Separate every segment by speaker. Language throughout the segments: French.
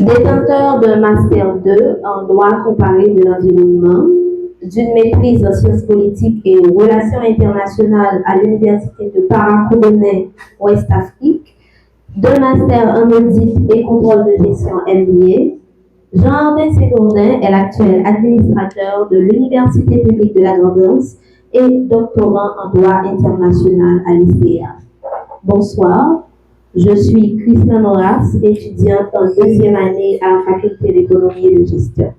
Speaker 1: Détenteur d'un Master 2 en droit comparé de l'environnement, d'une maîtrise en sciences politiques et relations internationales à l'Université de Paracouronnais, Ouest Afrique, d'un Master en audit et contrôle de gestion MBA, Jean-André Ségourdin est l'actuel administrateur de l'Université publique de la Grand'Anse et doctorant en droit international à l'ICA. Bonsoir, je suis Christiane Horace, étudiante en deuxième année à la faculté d'économie et de gestion.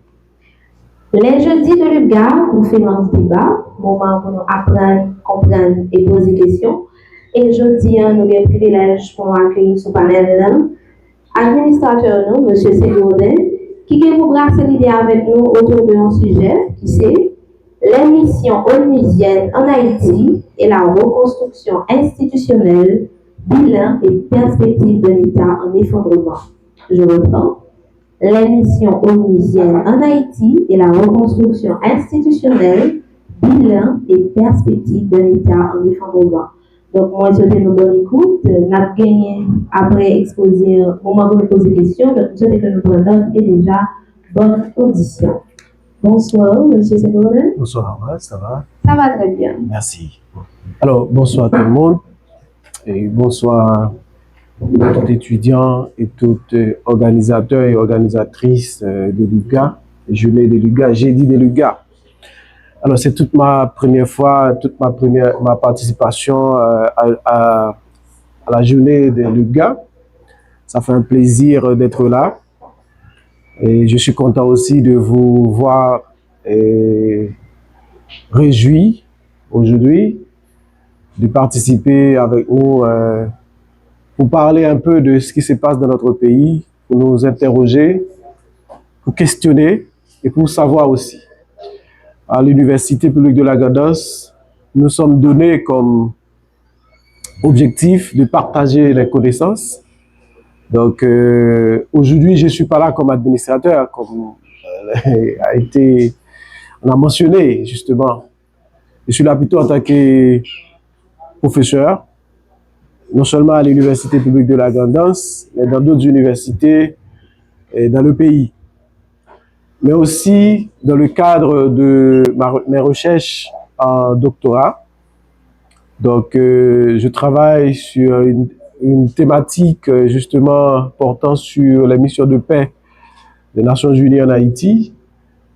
Speaker 1: Les jeudis de l'UGA, nous faisons un débat, moment pour nous apprendre, comprendre et poser des questions. Et jeudi, nous avons le privilège pour accueillir ce panel administrateur, M. Ségourdin, qui vient pour brasser l'idée avec nous autour d'un sujet qui c'est les missions onusiennes en Haïti et la reconstruction institutionnelle, bilan et perspective de l'État en effondrement. Je reprends. Les missions onusiennes en Haïti et la reconstruction institutionnelle, bilan et perspective de l'État en effondrement. Donc, moi, je vais nous donner écoute. Nous avons gagné après exposer, au moment où nous poser des questions, donc je souhaite que nous prenions et déjà bonne audition. Bonsoir, M. Ségourdin.
Speaker 2: Bonsoir, ça va?
Speaker 1: Ça va très bien.
Speaker 2: Merci. Alors, bonsoir tout le monde et bonsoir à tous étudiants et tous organisateurs et organisatrices de l'UGA, journée de l'UGA, jeudi de l'UGA. Alors, c'est toute ma première fois, ma participation à la journée de l'UGA. Ça fait un plaisir d'être là. Et je suis content aussi de vous voir réjoui aujourd'hui de participer avec nous pour parler un peu de ce qui se passe dans notre pays, pour nous interroger, pour questionner et pour savoir aussi. À l'Université publique de la Grand'Anse, nous sommes donnés comme objectif de partager les connaissances. Donc aujourd'hui, je ne suis pas là comme administrateur, comme on a mentionné justement. Je suis là plutôt en tant que professeur, non seulement à l'Université publique de la Grand'Anse, mais dans d'autres universités dans le pays. Mais aussi dans le cadre de mes recherches en doctorat. Donc, je travaille sur une thématique justement portant sur la mission de paix des Nations Unies en Haïti.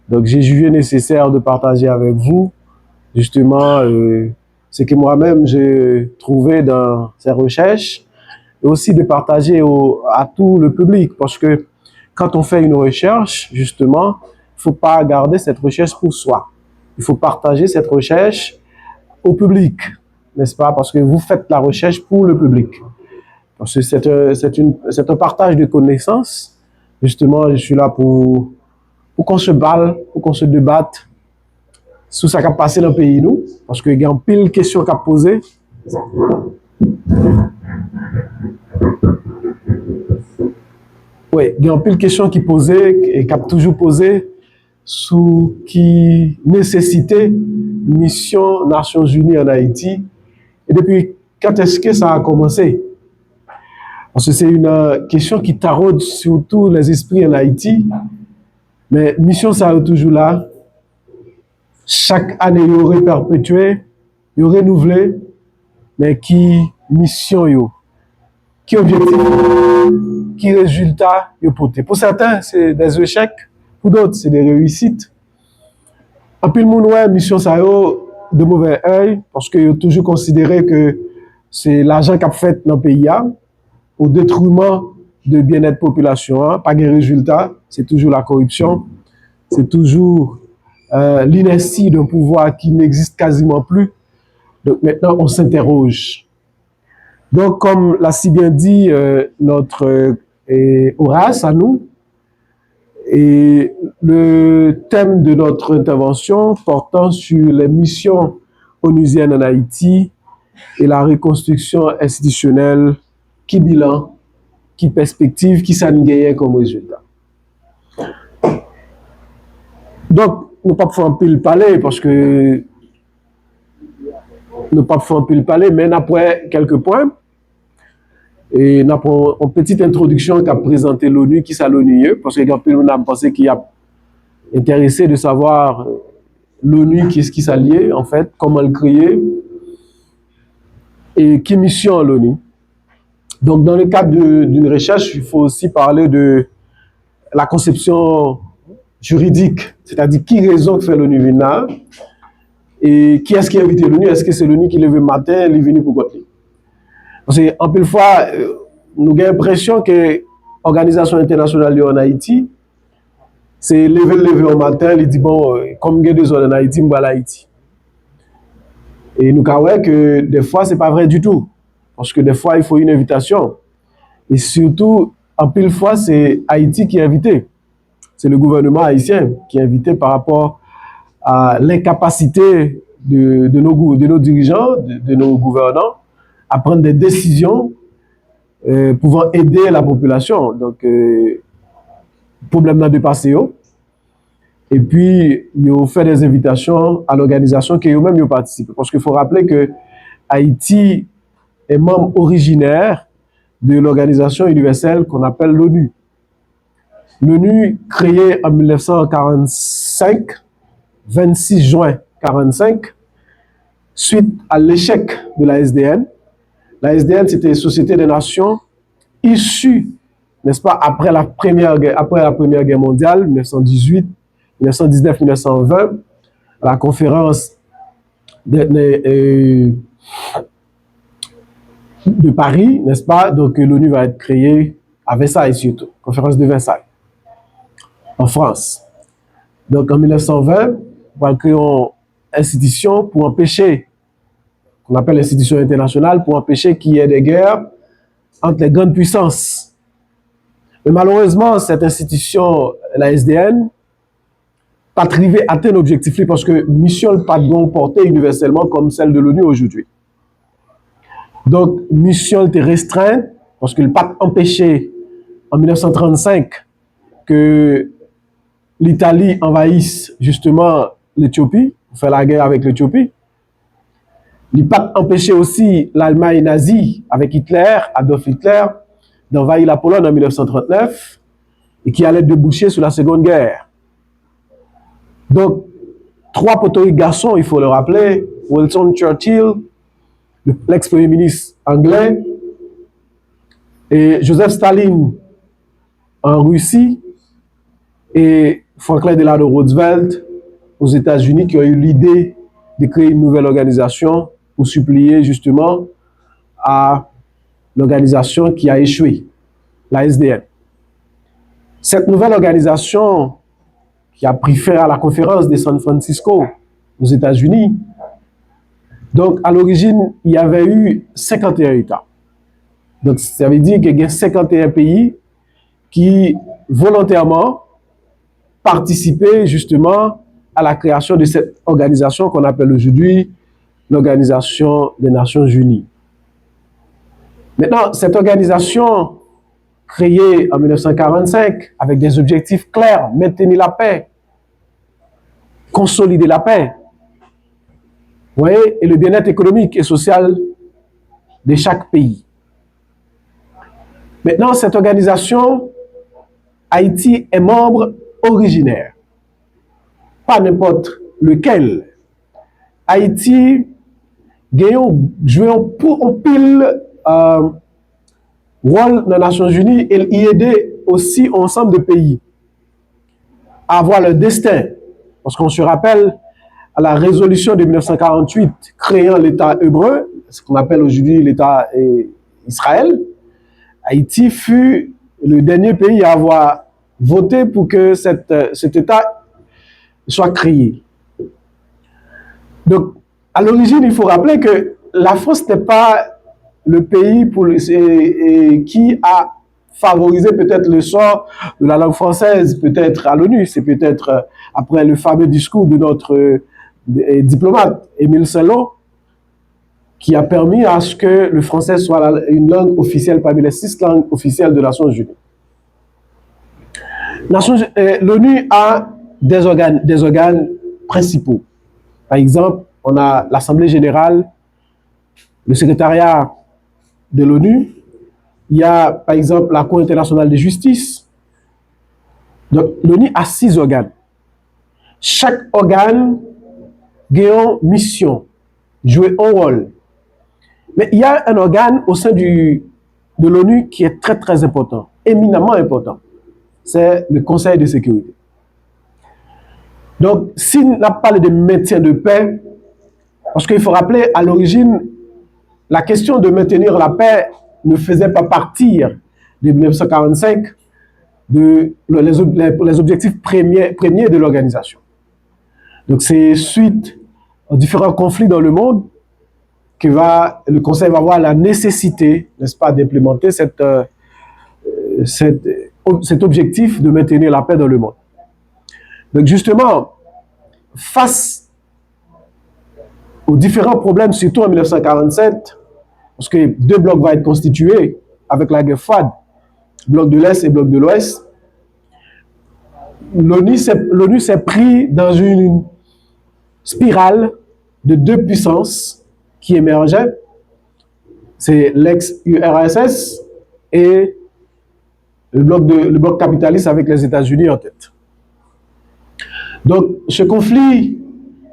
Speaker 2: Donc, j'ai jugé nécessaire de partager avec vous justement ce que moi-même j'ai trouvé dans ces recherches et aussi de partager à tout le public parce que quand on fait une recherche, justement, il ne faut pas garder cette recherche pour soi. Il faut partager cette recherche au public, n'est-ce pas? Parce que vous faites la recherche pour le public. Parce que c'est un partage de connaissances. Justement, je suis là pour qu'on se balle, pour qu'on se débatte sur ce qui a passé dans le pays, nous. Parce qu'il y a pile de questions à poser. Oui, il y a pile de questions qui posaient et qui a toujours posé sous qui nécessitait mission Nations Unies en Haïti. Et depuis quand est-ce que ça a commencé? Parce que c'est une question qui taraude surtout les esprits en Haïti. Mais mission, ça est toujours là. Chaque année, il y aurait perpétué, il y aurait renouvelé. Mais qui mission, yo? Qui objectif? Qui résultat yo porté? Pour certains, c'est des échecs. Pour d'autres, c'est des réussites. En plus, le monde, ouais, mission, ça yo de mauvais œil, parce que yo toujours considéré que c'est l'argent qu'a fait dans le pays au détriment de bien-être population, pas de résultat, c'est toujours la corruption, c'est toujours l'inertie d'un pouvoir qui n'existe quasiment plus. Donc maintenant, on s'interroge. Donc, comme l'a si bien dit notre Horace à nous, et le thème de notre intervention portant sur les missions onusiennes en Haïti et la reconstruction institutionnelle, qui bilan, qui perspective, qui s'en gagne comme résultat. Donc, nous ne pouvons pas faire un peu le palais parce que nous ne pouvons pas faire un peu le palais, mais après quelques points. Et nous avons une petite introduction qu'a présenté l'ONU, qui c'est l'ONU, parce que nous avons pensé qu'il y a intéressé de savoir l'ONU, qu'est-ce qui s'allie, en fait, comment le créer, et qui mission l'ONU. Donc, dans le cadre d'une recherche, il faut aussi parler de la conception juridique, c'est-à-dire qui raison que fait l'ONU venir, et qui est-ce qui a invité l'ONU, est-ce que c'est l'ONU qui lève le matin, il est venu pour côté. Parce qu'en plus fois, nous avons l'impression que l'Organisation internationale en Haïti, c'est lever au matin, il dit bon, comme il y a des zones en Haïti, je vais à Haïti. Et nous avons que des fois, ce n'est pas vrai du tout. Parce que des fois, il faut une invitation. Et surtout, en pile fois, c'est Haïti qui est invité. C'est le gouvernement haïtien qui est invité par rapport à l'incapacité de nos dirigeants, de nos gouvernants, à prendre des décisions pouvant aider la population. Donc, problème n'a dépassé. Et puis, ils ont fait des invitations à l'organisation qui eux-mêmes ont participé. Parce qu'il faut rappeler que Haïti est membre originaire de l'organisation universelle qu'on appelle l'ONU. L'ONU, créée en 1945, 26 juin 1945, suite à l'échec de la SDN. La SDN, c'était une société des nations issue, n'est-ce pas, après la Première Guerre mondiale, 1918, 1919, 1920, à la conférence de Paris, n'est-ce pas? Donc l'ONU va être créée à Versailles surtout, conférence de Versailles, en France. Donc en 1920, on va créer une institution pour empêcher, qu'on appelle l'institution internationale, pour empêcher qu'il y ait des guerres entre les grandes puissances. Mais malheureusement, cette institution, la SDN, pas arrivé à atteindre l'objectif parce que mission n'a pas de portée universellement comme celle de l'ONU aujourd'hui. Donc, mission était restreinte parce que le pas empêché en 1935 que l'Italie envahisse justement l'Éthiopie, faire la guerre avec l'Éthiopie. Il pas empêché aussi l'Allemagne nazie avec Hitler, Adolf Hitler, d'envahir la Pologne en 1939 et qui allait déboucher sur la Seconde Guerre. Donc, trois poteaux garçons, il faut le rappeler, Winston Churchill, l'ex-premier ministre anglais, et Joseph Staline en Russie, et Franklin Delano Roosevelt aux États-Unis qui ont eu l'idée de créer une nouvelle organisation pour supplier justement à l'organisation qui a échoué, la SDN. Cette nouvelle organisation qui a pris fin à la conférence de San Francisco aux États-Unis. Donc, à l'origine, il y avait eu 51 États. Donc, ça veut dire qu'il y a 51 pays qui, volontairement, participaient justement à la création de cette organisation qu'on appelle aujourd'hui l'Organisation des Nations Unies. Maintenant, cette organisation créée en 1945 avec des objectifs clairs, maintenir la paix, consolider la paix, vous voyez, et le bien-être économique et social de chaque pays. Maintenant, cette organisation, Haïti est membre originaire, pas n'importe lequel. Haïti joue un pile rôle dans les Nations Unies et y aider aussi ensemble de pays à avoir leur destin. Parce qu'on se rappelle à la résolution de 1948 créant l'État hébreu, ce qu'on appelle aujourd'hui l'État Israël, Haïti fut le dernier pays à avoir voté pour que cet État soit créé. Donc, à l'origine, il faut rappeler que la France n'est pas le pays qui a favorisé peut-être le sort de la langue française, peut-être à l'ONU. C'est peut-être après le fameux discours de notre diplomate Émile Selon qui a permis à ce que le français soit une langue officielle parmi les 6 langues officielles de la Nations Unies. L'ONU a des organes principaux. Par exemple, on a l'Assemblée générale, le secrétariat de l'ONU, Il y a, par exemple, la Cour internationale de justice. Donc, l'ONU a 6 organes. Chaque organe a une mission, jouer un rôle. Mais il y a un organe au sein de l'ONU qui est très, très important, éminemment important. C'est le Conseil de sécurité. Donc, s'il n'a pas de maintien de paix, parce qu'il faut rappeler, à l'origine, la question de maintenir la paix ne faisait pas partir de 1945 les objectifs premiers de l'organisation. Donc, c'est suite aux différents conflits dans le monde que le Conseil va avoir la nécessité, n'est-ce pas, d'implémenter cet objectif de maintenir la paix dans le monde. Donc, justement, face aux différents problèmes, surtout en 1947, parce que 2 blocs vont être constitués avec la guerre froide, bloc de l'Est et bloc de l'Ouest, l'ONU s'est pris dans une spirale de 2 puissances qui émergeaient. C'est l'ex-URSS et le bloc capitaliste avec les États-Unis en tête. Donc, ce conflit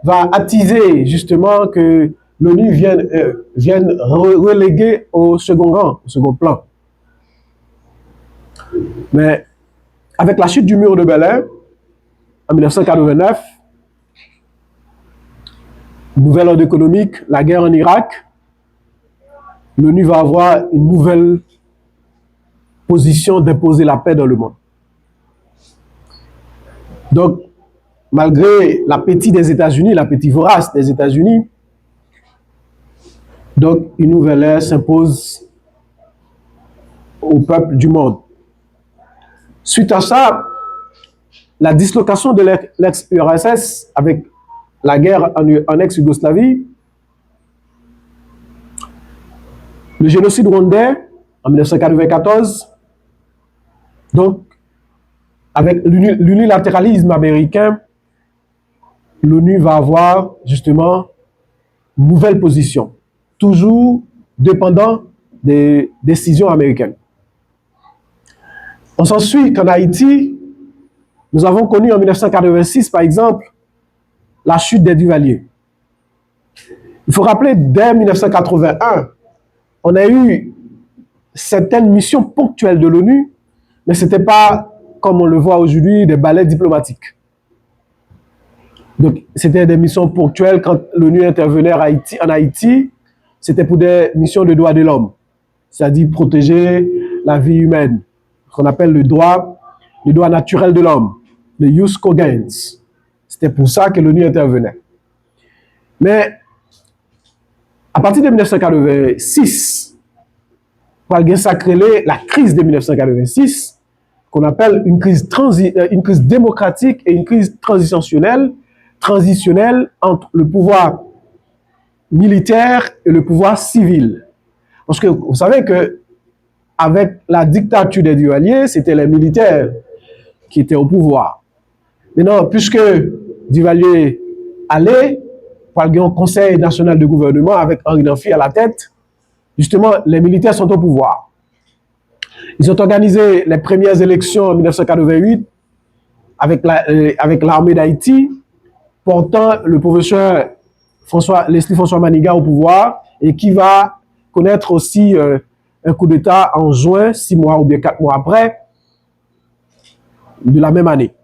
Speaker 2: va attiser justement que l'ONU vienne reléguer au second rang, au second plan. Mais avec la chute du mur de Berlin, en 1989, nouvel ordre économique, la guerre en Irak, l'ONU va avoir une nouvelle position d'imposer la paix dans le monde. Donc, malgré l'appétit des États-Unis, l'appétit vorace des États-Unis, donc une nouvelle ère s'impose au peuple du monde. Suite à ça, la dislocation de l'ex-URSS avec la guerre en ex-Yougoslavie, le génocide rwandais en 1994, donc avec l'unilatéralisme américain, l'ONU va avoir justement une nouvelle position, toujours dépendant des décisions américaines. On s'ensuit qu'en Haïti, nous avons connu en 1986, par exemple, la chute des Duvalier. Il faut rappeler, dès 1981, on a eu certaines missions ponctuelles de l'ONU, mais ce n'était pas, comme on le voit aujourd'hui, des balais diplomatiques. Donc, c'était des missions ponctuelles quand l'ONU intervenait en Haïti, c'était pour des missions de droits de l'homme, c'est-à-dire protéger la vie humaine, qu'on appelle le droit naturel de l'homme, le jus cogens. C'était pour ça que l'ONU intervenait. Mais à partir de 1986, on va sacrer la crise de 1986, qu'on appelle une crise démocratique et une crise transitionnelle entre le pouvoir militaire et le pouvoir civil. Parce que vous savez que avec la dictature des Duvalier, c'était les militaires qui étaient au pouvoir. Maintenant, puisque Duvalier allait, par le Conseil national de gouvernement avec Henri Dunphy à la tête, justement, les militaires sont au pouvoir. Ils ont organisé les premières élections en 1988 avec l'armée d'Haïti, portant le professeur Leslie François Maniga au pouvoir et qui va connaître aussi un coup d'État en juin, 6 mois ou bien 4 mois après, de la même année.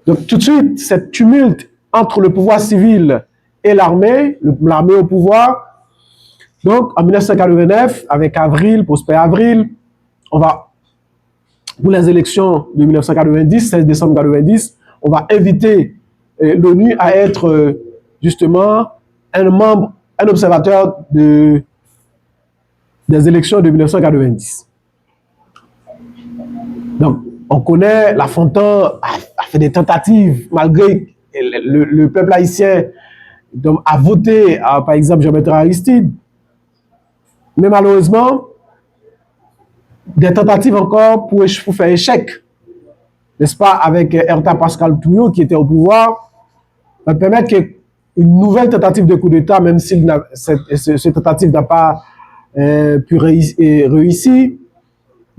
Speaker 2: Donc tout de suite, cette tumulte entre le pouvoir civil et l'armée au pouvoir. Donc en 1989, avec Prosper Avril, on va, pour les élections de 1990, 16 décembre 1990, on va inviter l'ONU à être justement un observateur des élections de 1990. Donc, on connaît, La Fontaine a fait des tentatives, malgré le peuple haïtien a voté, par exemple, Jean-Bertrand Aristide. Mais malheureusement, des tentatives encore pour faire échec, n'est-ce pas, avec Erta Pascal Touillot qui était au pouvoir, va permettre qu'une nouvelle tentative de coup d'État, même si cette tentative n'a pas pu réussir,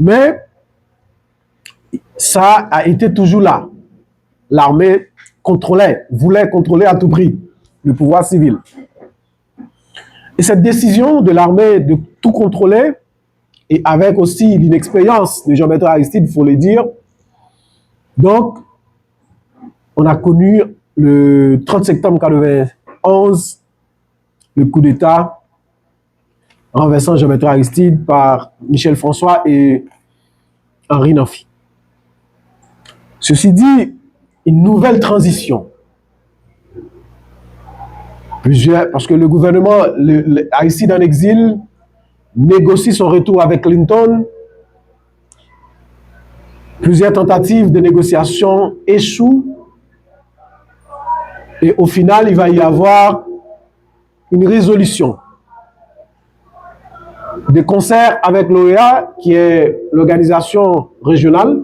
Speaker 2: Mais ça a été toujours là. L'armée voulait contrôler à tout prix le pouvoir civil. Et cette décision de l'armée de tout contrôler, et avec aussi l'inexpérience de Jean-Bertrand Aristide, il faut le dire, donc on a connu le 30 septembre 1991 le coup d'État renversant Jean-Bertrand Aristide par Michel François et Henri Namphy. Ceci dit, une nouvelle transition. Parce que le gouvernement Aristide en exil négocie son retour avec Clinton. Plusieurs tentatives de négociation échouent. Et au final, il va y avoir une résolution de concert avec l'OEA, qui est l'organisation régionale,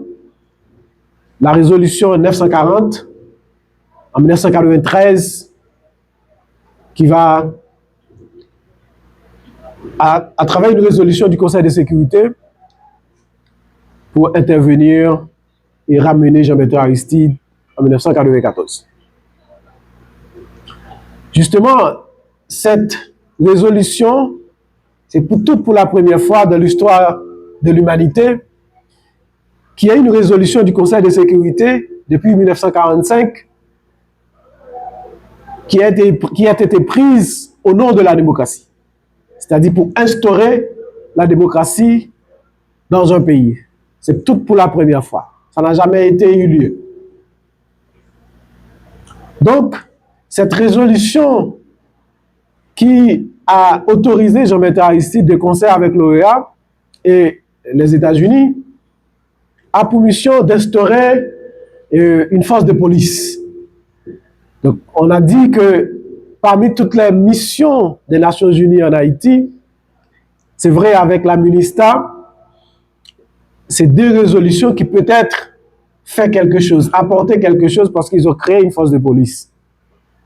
Speaker 2: la résolution 940 en 1993, qui va, à travers une résolution du Conseil de sécurité, pour intervenir et ramener Jean-Bertrand Aristide en 1994. Justement, cette résolution, c'est pour la première fois dans l'histoire de l'humanité qu'il y a une résolution du Conseil de sécurité depuis 1945 qui a été prise au nom de la démocratie. C'est-à-dire pour instaurer la démocratie dans un pays. C'est tout pour la première fois. Ça n'a jamais été eu lieu. Donc, cette résolution qui a autorisé Jean-Bertrand Aristide de concert avec l'OEA et les États-Unis a pour mission d'instaurer une force de police. Donc, on a dit que parmi toutes les missions des Nations Unies en Haïti, c'est vrai avec la MINUSTAH, c'est deux résolutions qui peut-être fait quelque chose, apporter quelque chose parce qu'ils ont créé une force de police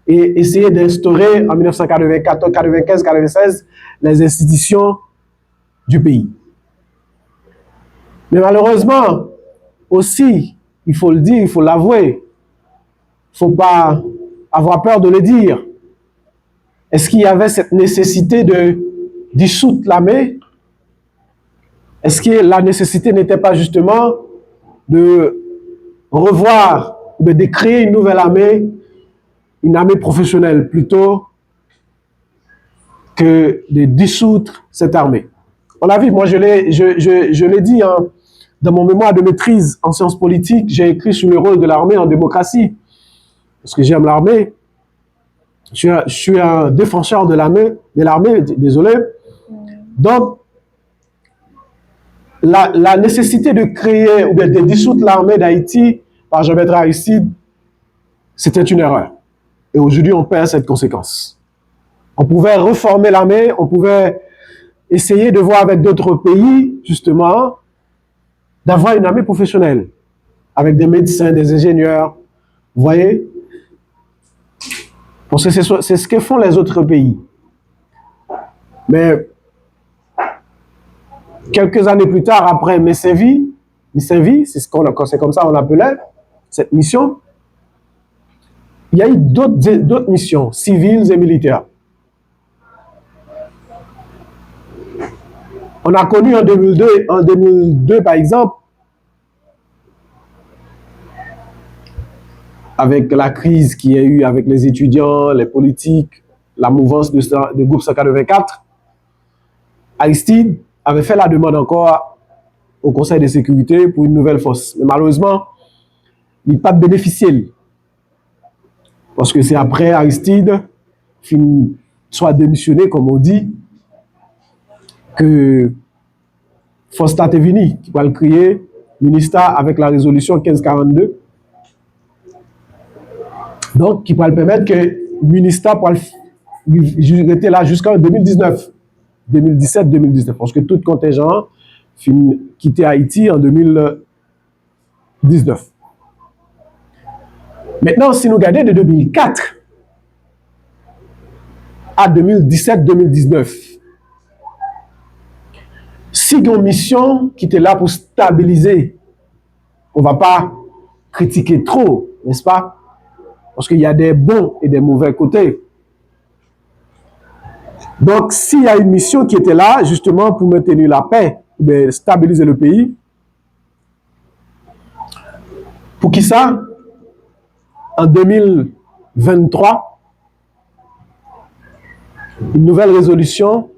Speaker 2: et essayé d'instaurer en 1994, 95, 96 les institutions du pays. Mais malheureusement, aussi, il faut le dire, il faut l'avouer, il ne faut pas avoir peur de le dire. Est-ce qu'il y avait cette nécessité de dissoudre l'armée? Est-ce que la nécessité n'était pas justement de revoir, de créer une nouvelle armée, une armée professionnelle, plutôt que de dissoudre cette armée? On l'a vu, moi je l'ai dit dans mon mémoire de maîtrise en sciences politiques, j'ai écrit sur le rôle de l'armée en démocratie, parce que j'aime l'armée. Je suis un défenseur de l'armée, désolé. Donc, la nécessité de créer ou de dissoudre l'armée d'Haïti par Jean-Bertrand Aristide, c'était une erreur. Et aujourd'hui, on perd cette conséquence. On pouvait reformer l'armée, on pouvait essayer de voir avec d'autres pays, justement, d'avoir une armée professionnelle, avec des médecins, des ingénieurs, vous voyez? Parce que c'est ce que font les autres pays. Mais quelques années plus tard, après Missenvi, c'est comme ça on l'appelait, cette mission, il y a eu d'autres missions, civiles et militaires. On a connu en 2002 par exemple, avec la crise qu'il y a eu avec les étudiants, les politiques, la mouvance de groupe 184, Aristide avait fait la demande encore au Conseil de sécurité pour une nouvelle force. Mais malheureusement, il n'a pas bénéficié. Parce que c'est après Aristide, soit démissionné, comme on dit, que Fostat est venu, qui va le créer, MINUSTAH, avec la résolution 1542. Donc, qui va le permettre que MINUSTAH était là jusqu'en 2019. 2017-2019, parce que tout contingent quittait Haïti en 2019. Maintenant, si nous regardons de 2004 à 2017-2019, 6 y a une mission qui était là pour stabiliser, on ne va pas critiquer trop, n'est-ce pas? Parce qu'il y a des bons et des mauvais côtés. Donc, s'il y a une mission qui était là, justement, pour maintenir la paix, stabiliser le pays, pour qui ça? En 2023, une nouvelle résolution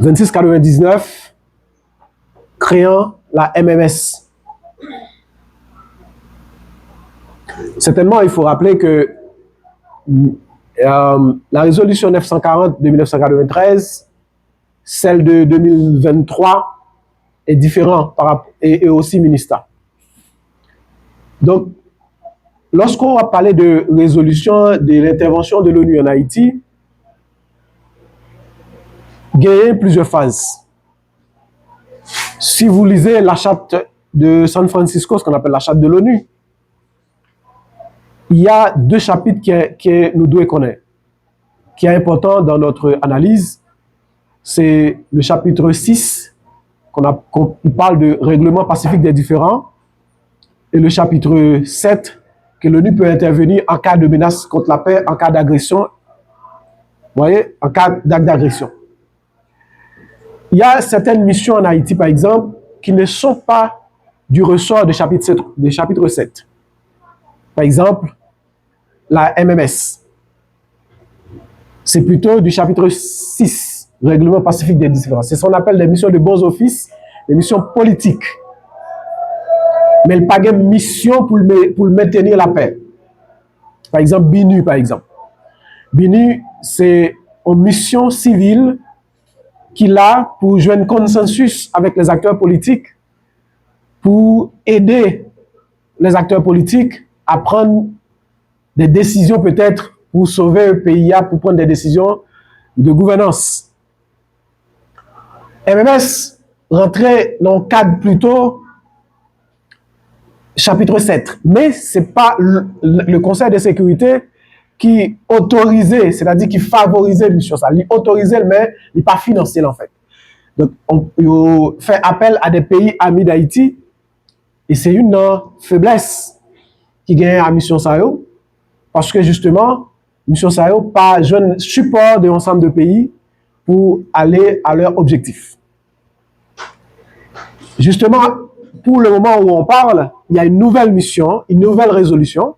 Speaker 2: 2699 créant la MMS. Certainement, il faut rappeler que la résolution 940 de 1993, celle de 2023, est différente et aussi ministère. Donc, lorsqu'on va parler de résolution de l'intervention de l'ONU en Haïti, il y a plusieurs phases. Si vous lisez la charte de San Francisco, ce qu'on appelle la charte de l'ONU, il y a deux chapitres que nous devons connaître, qui est important dans notre analyse. C'est le chapitre 6, qui parle de règlement pacifique des différends, et le chapitre 7, que l'ONU peut intervenir en cas de menace contre la paix, en cas d'agression. Vous voyez, en cas d'acte d'agression. Il y a certaines missions en Haïti, par exemple, qui ne sont pas du ressort du chapitre 7. Par exemple, la MMS. C'est plutôt du chapitre 6, règlement pacifique des différends. C'est ce qu'on appelle des missions de bons offices, des missions politiques. Mais il n'y a pas de mission pour maintenir la paix. Par exemple, BINU, par exemple. BINU, c'est une mission civile qui est là pour jouer un consensus avec les acteurs politiques, pour aider les acteurs politiques à prendre des décisions peut-être pour sauver le pays, pour prendre des décisions de gouvernance. MMS rentrait dans le cadre plutôt chapitre 7, mais ce n'est pas le Conseil de sécurité qui autorisait, c'est-à-dire qui favorisait mission ça. Il autorisait, mais il n'est pas financier en fait. Donc, on fait appel à des pays amis d'Haïti, et c'est une faiblesse qui gagne à mission Sao, parce que justement, mission Sao pas un support de l'ensemble de pays pour aller à leur objectif. Justement, pour le moment où on parle, il y a une nouvelle mission, une nouvelle résolution.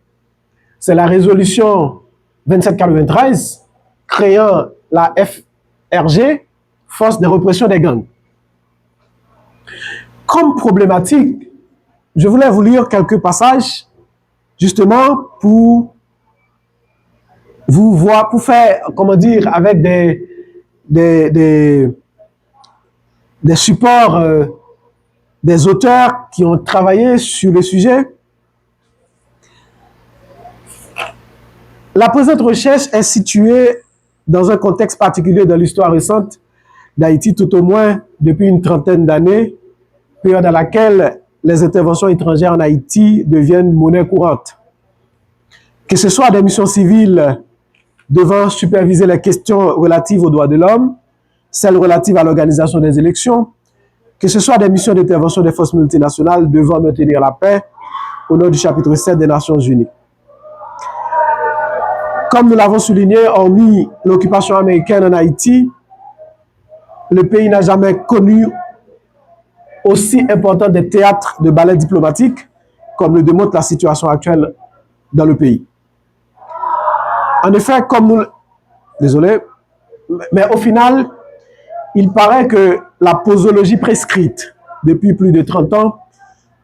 Speaker 2: C'est la résolution 2793, créant la FRG, Force de répression des gangs. Comme problématique, je voulais vous lire quelques passages, justement, pour vous voir, pour faire, comment dire, avec des supports, des auteurs qui ont travaillé sur le sujet. La présente recherche est située dans un contexte particulier de l'histoire récente d'Haïti, tout au moins depuis une trentaine d'années, période à laquelle les interventions étrangères en Haïti deviennent monnaie courante. Que ce soit des missions civiles devant superviser les questions relatives aux droits de l'homme, celles relatives à l'organisation des élections, que ce soit des missions d'intervention des forces multinationales devant maintenir la paix au nom du chapitre 7 des Nations Unies. Comme nous l'avons souligné, hormis l'occupation américaine en Haïti, le pays n'a jamais connu aussi important des théâtres de ballet diplomatique, comme le démontre la situation actuelle dans le pays. En effet, comme nous... Désolé, mais au final, il paraît que la posologie prescrite depuis plus de 30 ans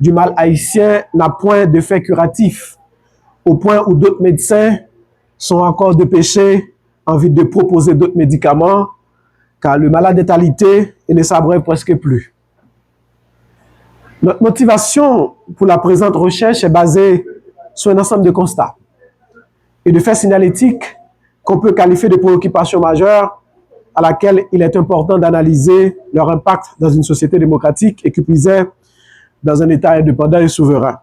Speaker 2: du mal haïtien n'a point d'effet curatif, au point où d'autres médecins sont encore dépêchés en vue de proposer d'autres médicaments, car le malade est alité et ne s'abreuve presque plus. Notre motivation pour la présente recherche est basée sur un ensemble de constats et de faits signalétiques qu'on peut qualifier de préoccupations majeures à laquelle il est important d'analyser leur impact dans une société démocratique et qui plus est dans un État indépendant et souverain.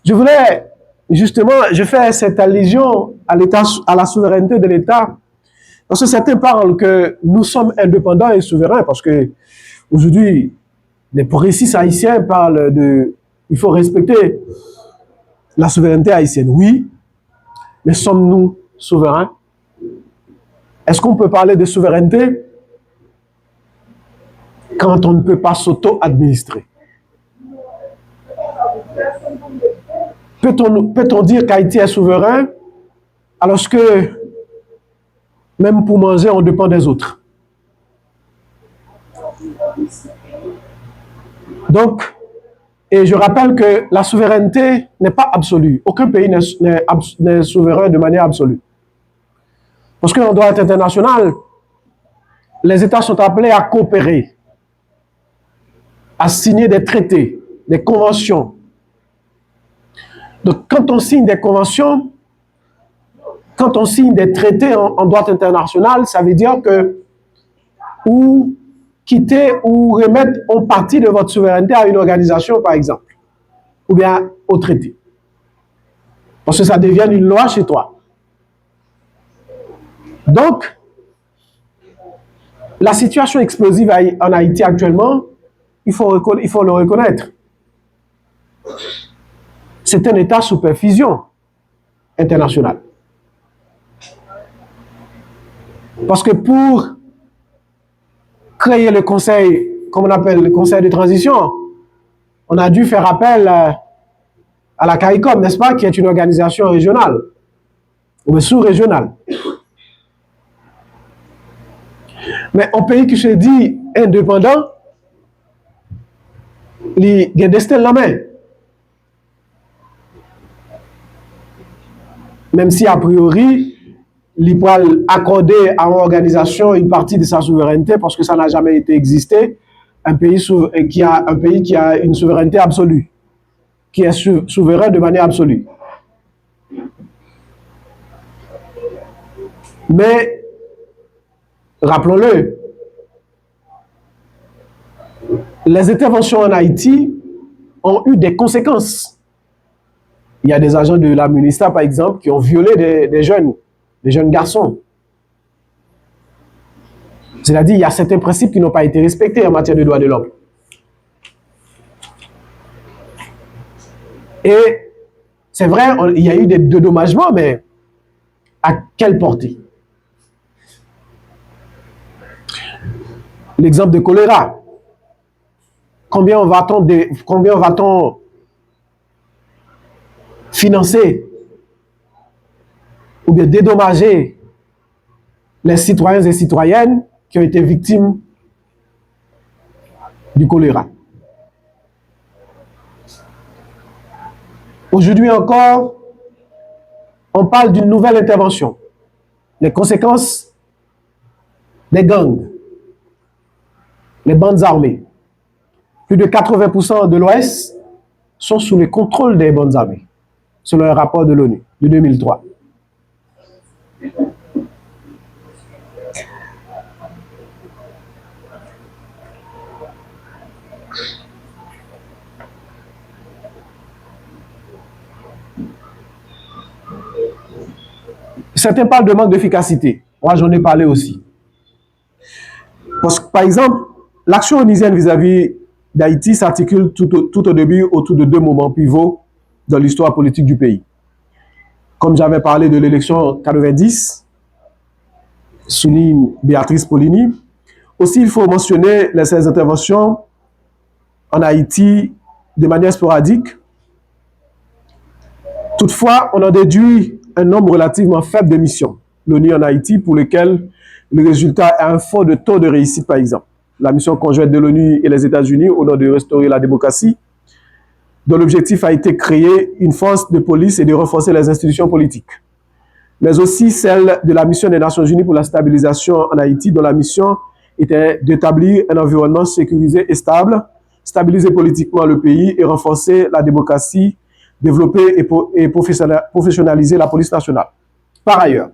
Speaker 2: Je fais cette allusion à la souveraineté de l'État Parce que certains parlent que nous sommes indépendants et souverains, parce que aujourd'hui, les progressistes haïtiens parlent de il faut respecter la souveraineté haïtienne. Oui, mais sommes-nous souverains? Est-ce qu'on peut parler de souveraineté quand on ne peut pas s'auto-administrer? Peut-on dire qu'Haïti est souverain alors que même pour manger, on dépend des autres? Donc, et je rappelle que la souveraineté n'est pas absolue. Aucun pays n'est souverain de manière absolue. Parce qu'en droit international, les États sont appelés à coopérer, à signer des traités, des conventions. Donc, quand on signe des conventions, quand on signe des traités en droit international, ça veut dire que ou quitter ou remettre une partie de votre souveraineté à une organisation, par exemple, ou bien au traité. Parce que ça devient une loi chez toi. Donc, la situation explosive en Haïti actuellement, il faut le reconnaître. C'est un État sous perfusion internationale. Parce que pour créer le conseil, comme on appelle le conseil de transition, on a dû faire appel à la CARICOM, n'est-ce pas, qui est une organisation régionale, ou sous-régionale. Mais un pays qui se dit indépendant, il y a des stèles la main. Même si, a priori, il peut accorder à une organisation une partie de sa souveraineté parce que ça n'a jamais été existé, un pays qui a une souveraineté absolue, qui est souverain de manière absolue. Mais, rappelons-le, les interventions en Haïti ont eu des conséquences. Il y a des agents de la MINUSTAH, par exemple, qui ont violé des jeunes garçons. C'est-à-dire qu'il y a certains principes qui n'ont pas été respectés en matière de droits de l'homme. Et c'est vrai, il y a eu des dédommagements, mais à quelle portée? L'exemple de choléra. Combien va-t-on financer ou bien dédommager les citoyens et citoyennes qui ont été victimes du choléra? Aujourd'hui encore, on parle d'une nouvelle intervention. Les conséquences des gangs, les bandes armées. Plus de 80% de l'Ouest sont sous le contrôle des bandes armées, selon un rapport de l'ONU de 2003. Certains parlent de manque d'efficacité. Moi, j'en ai parlé aussi. Parce que, par exemple, l'action onisienne vis-à-vis d'Haïti s'articule tout au début autour de deux moments pivots dans l'histoire politique du pays. Comme j'avais parlé de l'élection 90, souligne Béatrice Paulini. Aussi, il faut mentionner ces interventions en Haïti de manière sporadique. Toutefois, on en déduit un nombre relativement faible de missions, l'ONU en Haïti, pour lesquelles le résultat est un fort de taux de réussite, par exemple. La mission conjointe de l'ONU et les États-Unis au nom de restaurer la démocratie, dont l'objectif a été de créer une force de police et de renforcer les institutions politiques. Mais aussi celle de la mission des Nations Unies pour la stabilisation en Haïti, dont la mission était d'établir un environnement sécurisé et stable, stabiliser politiquement le pays et renforcer la démocratie, développer et professionnaliser la police nationale. Par ailleurs,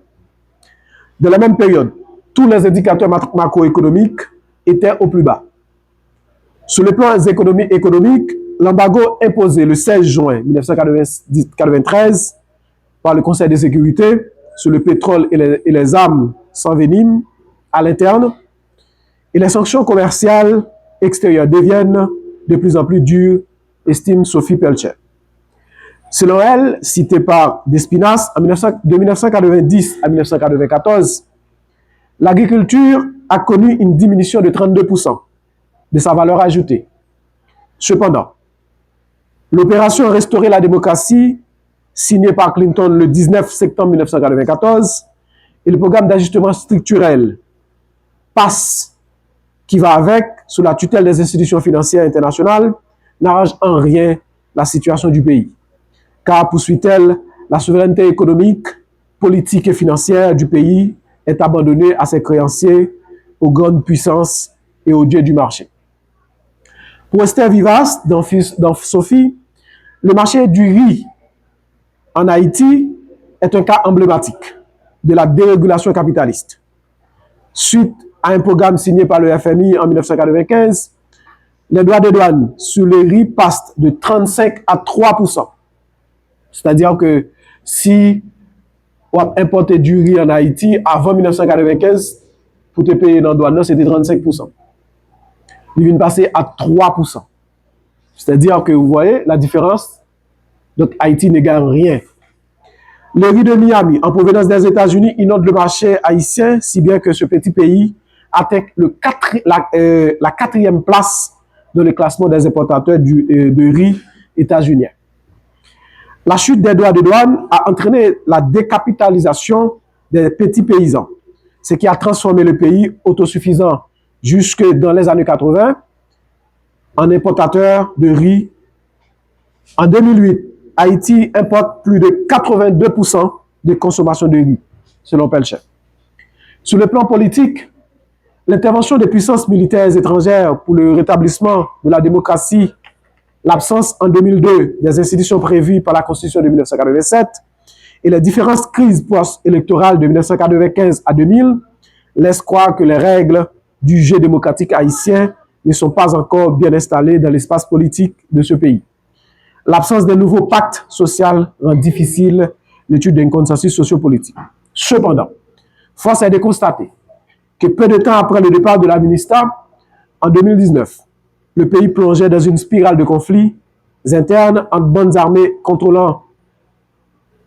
Speaker 2: dans la même période, tous les indicateurs macroéconomiques étaient au plus bas. Sur le plan économique, l'embargo imposé le 16 juin 1993 par le Conseil de sécurité sur le pétrole et les armes s'enveniment à l'interne et les sanctions commerciales extérieures deviennent de plus en plus dures, estime Sophie Pelcher. Selon elle, citée par Despinas, de 1990 à 1994, l'agriculture a connu une diminution de 32% de sa valeur ajoutée. Cependant, l'opération Restaurer la démocratie, signée par Clinton le 19 septembre 1994, et le programme d'ajustement structurel PASS, qui va avec, sous la tutelle des institutions financières internationales, n'arrange en rien la situation du pays. Car, poursuit-elle, la souveraineté économique, politique et financière du pays est abandonnée à ses créanciers, aux grandes puissances et aux dieux du marché. Pour Esther Vivas, dans Sophie, le marché du riz en Haïti est un cas emblématique de la dérégulation capitaliste. Suite à un programme signé par le FMI en 1995, les droits de douane sur le riz passent de 35 à 3%. C'est-à-dire que si on importait du riz en Haïti avant 1995, pour te payer dans la douane, c'était 35%. Il vient de passer à 3%. C'est-à-dire que vous voyez la différence. Donc Haïti ne gagne rien. Le riz de Miami, en provenance des États-Unis, inonde le marché haïtien, si bien que ce petit pays atteint la quatrième place dans le classement des importateurs de riz états-uniens. La chute des droits de douane a entraîné la décapitalisation des petits paysans, ce qui a transformé le pays autosuffisant jusque dans les années 80 en importateur de riz. En 2008, Haïti importe plus de 82% de consommation de riz, selon Pelcher. Sur le plan politique, l'intervention des puissances militaires étrangères pour le rétablissement de la démocratie, l'absence en 2002 des institutions prévues par la Constitution de 1987 et les différentes crises post-électorales de 1995 à 2000 laissent croire que les règles du jeu démocratique haïtien ne sont pas encore bien installées dans l'espace politique de ce pays. L'absence d'un nouveau pacte social rend difficile l'étude d'un consensus sociopolitique. Cependant, force est de constater que peu de temps après le départ de la ministre, en 2019, le pays plongeait dans une spirale de conflits internes entre bandes armées contrôlant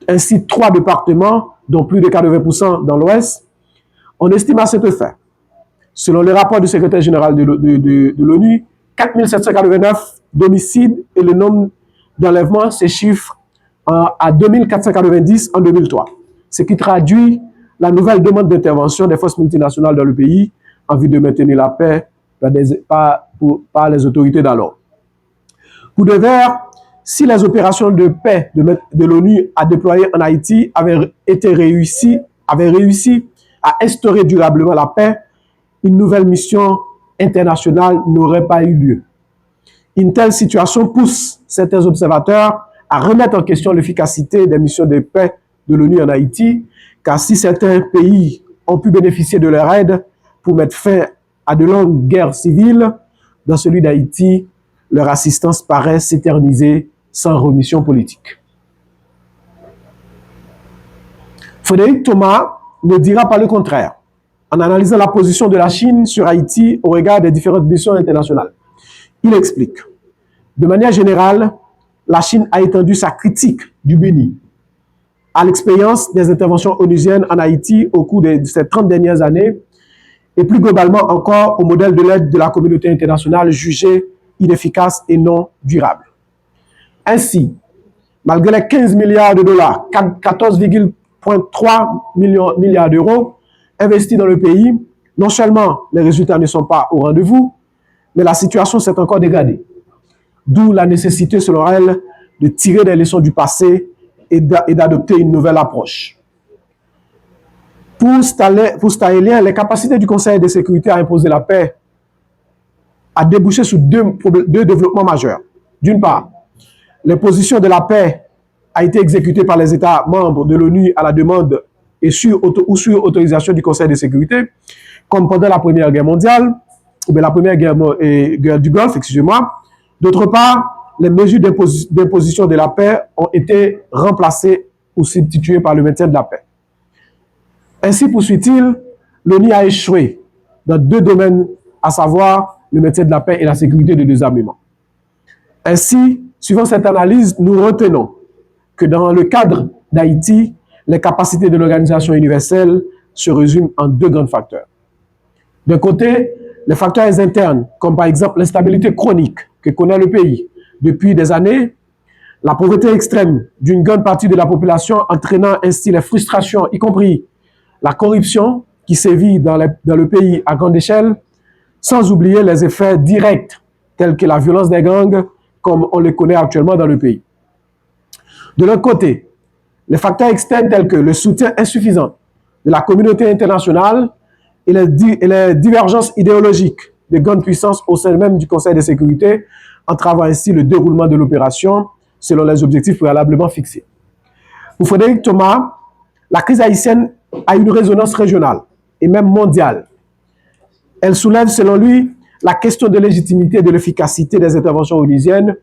Speaker 2: ainsi 3 départements, dont plus de 80% dans l'Ouest. On estime à cet effet, selon le rapport du secrétaire général de l'ONU, 4789 d'homicides et le nombre d'enlèvements se chiffre à 2490 en 2003, ce qui traduit la nouvelle demande d'intervention des forces multinationales dans le pays en vue de maintenir la paix par les autorités d'alors. Pour de vrai, si les opérations de paix de l'ONU à déployer en Haïti avaient réussi à instaurer durablement la paix, une nouvelle mission internationale n'aurait pas eu lieu. Une telle situation pousse certains observateurs à remettre en question l'efficacité des missions de paix de l'ONU en Haïti, car si certains pays ont pu bénéficier de leur aide pour mettre fin à de longues guerres civiles, dans celui d'Haïti, leur assistance paraît s'éterniser sans remission politique. Frédéric Thomas ne dira pas le contraire en analysant la position de la Chine sur Haïti au regard des différentes missions internationales. Il explique, de manière générale, la Chine a étendu sa critique du Béni à l'expérience des interventions onusiennes en Haïti au cours de ces 30 dernières années et plus globalement encore au modèle de l'aide de la communauté internationale jugée inefficace et non durable. Ainsi, malgré les 15 milliards de dollars, 14,3 milliards d'euros investis dans le pays, non seulement les résultats ne sont pas au rendez-vous, mais la situation s'est encore dégradée. D'où la nécessité, selon elle, de tirer des leçons du passé et d'adopter une nouvelle approche. Pour Staélien, les capacités du Conseil de sécurité à imposer la paix a débouché sur deux développements majeurs. D'une part, l'imposition de la paix a été exécutée par les États membres de l'ONU à la demande et sur autorisation du Conseil de sécurité, comme pendant la Première Guerre mondiale, ou bien la Première guerre du Golfe, excusez-moi. D'autre part, les mesures d'imposition de la paix ont été remplacées ou substituées par le maintien de la paix. Ainsi, poursuit-il, l'ONU a échoué dans deux domaines, à savoir le maintien de la paix et la sécurité de désarmement. Ainsi, suivant cette analyse, nous retenons que dans le cadre d'Haïti, les capacités de l'organisation universelle se résument en deux grands facteurs. D'un côté, les facteurs internes, comme par exemple l'instabilité chronique que connaît le pays depuis des années, la pauvreté extrême d'une grande partie de la population entraînant ainsi les frustrations, y compris la corruption qui sévit dans le pays à grande échelle, sans oublier les effets directs tels que la violence des gangs, comme on les connaît actuellement dans le pays. De l'autre côté, les facteurs externes tels que le soutien insuffisant de la communauté internationale et les divergences idéologiques de grandes puissances au sein même du Conseil de sécurité entravant ainsi le déroulement de l'opération selon les objectifs préalablement fixés. Pour Frédéric Thomas, la crise haïtienne a une résonance régionale et même mondiale. Elle soulève, selon lui, la question de légitimité et de l'efficacité des interventions onusiennes,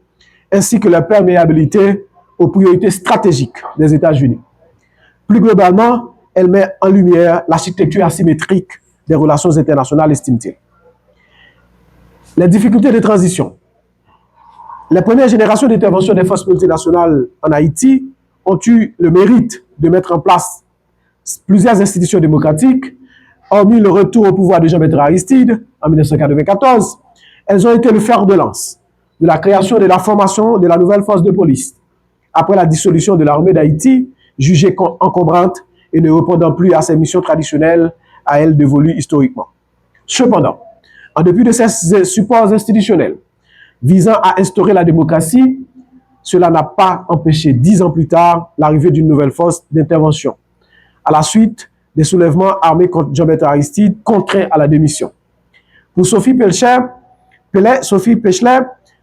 Speaker 2: ainsi que la perméabilité aux priorités stratégiques des États-Unis. Plus globalement, elle met en lumière l'architecture asymétrique des relations internationales, estime-t-il. Les difficultés de transition. Les premières générations d'intervention des forces multinationales en Haïti ont eu le mérite de mettre en place plusieurs institutions démocratiques. Hormis le retour au pouvoir de Jean-Bertrand Aristide en 1994, elles ont été le fer de lance de la création et de la formation de la nouvelle force de police, après la dissolution de l'armée d'Haïti, jugée encombrante et ne répondant plus à ses missions traditionnelles à elle dévolues historiquement. Cependant, en dépit de ces supports institutionnels visant à instaurer la démocratie, cela n'a pas empêché 10 ans plus tard l'arrivée d'une nouvelle force d'intervention, à la suite des soulèvements armés contre Jean-Bertrand Aristide, contraints à la démission. Pour Sophie Pechler,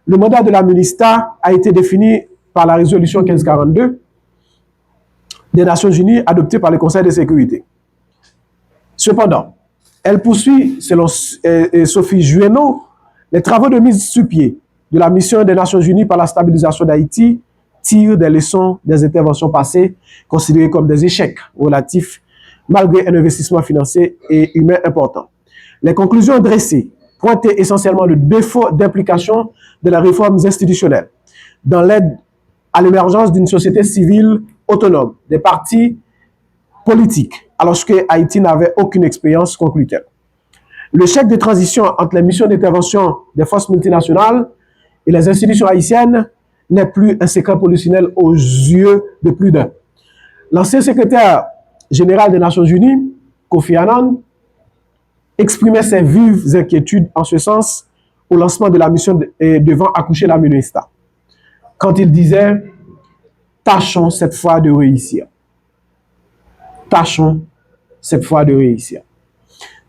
Speaker 2: le mandat de la MINUSTAH a été défini par la résolution 1542 des Nations Unies adoptée par le Conseil de sécurité. Cependant, elle poursuit, selon Sophie Jueno, les travaux de mise sur pied de la mission des Nations Unies par la stabilisation d'Haïti tirent des leçons des interventions passées considérées comme des échecs relatifs malgré un investissement financier et humain important. Les conclusions dressées pointaient essentiellement le défaut d'implication de les réformes institutionnelles dans l'aide à l'émergence d'une société civile autonome, des partis politiques, alors que Haïti n'avait aucune expérience conclusive. Le chèque de transition entre les missions d'intervention des forces multinationales et les institutions haïtiennes n'est plus un secret polichinelle aux yeux de plus d'un. L'ancien secrétaire général des Nations Unies, Kofi Annan, exprimait ses vives inquiétudes en ce sens au lancement de la mission devant accoucher la MINUSTAH, quand il disait « Tâchons cette fois de réussir. Tâchons cette fois de réussir. »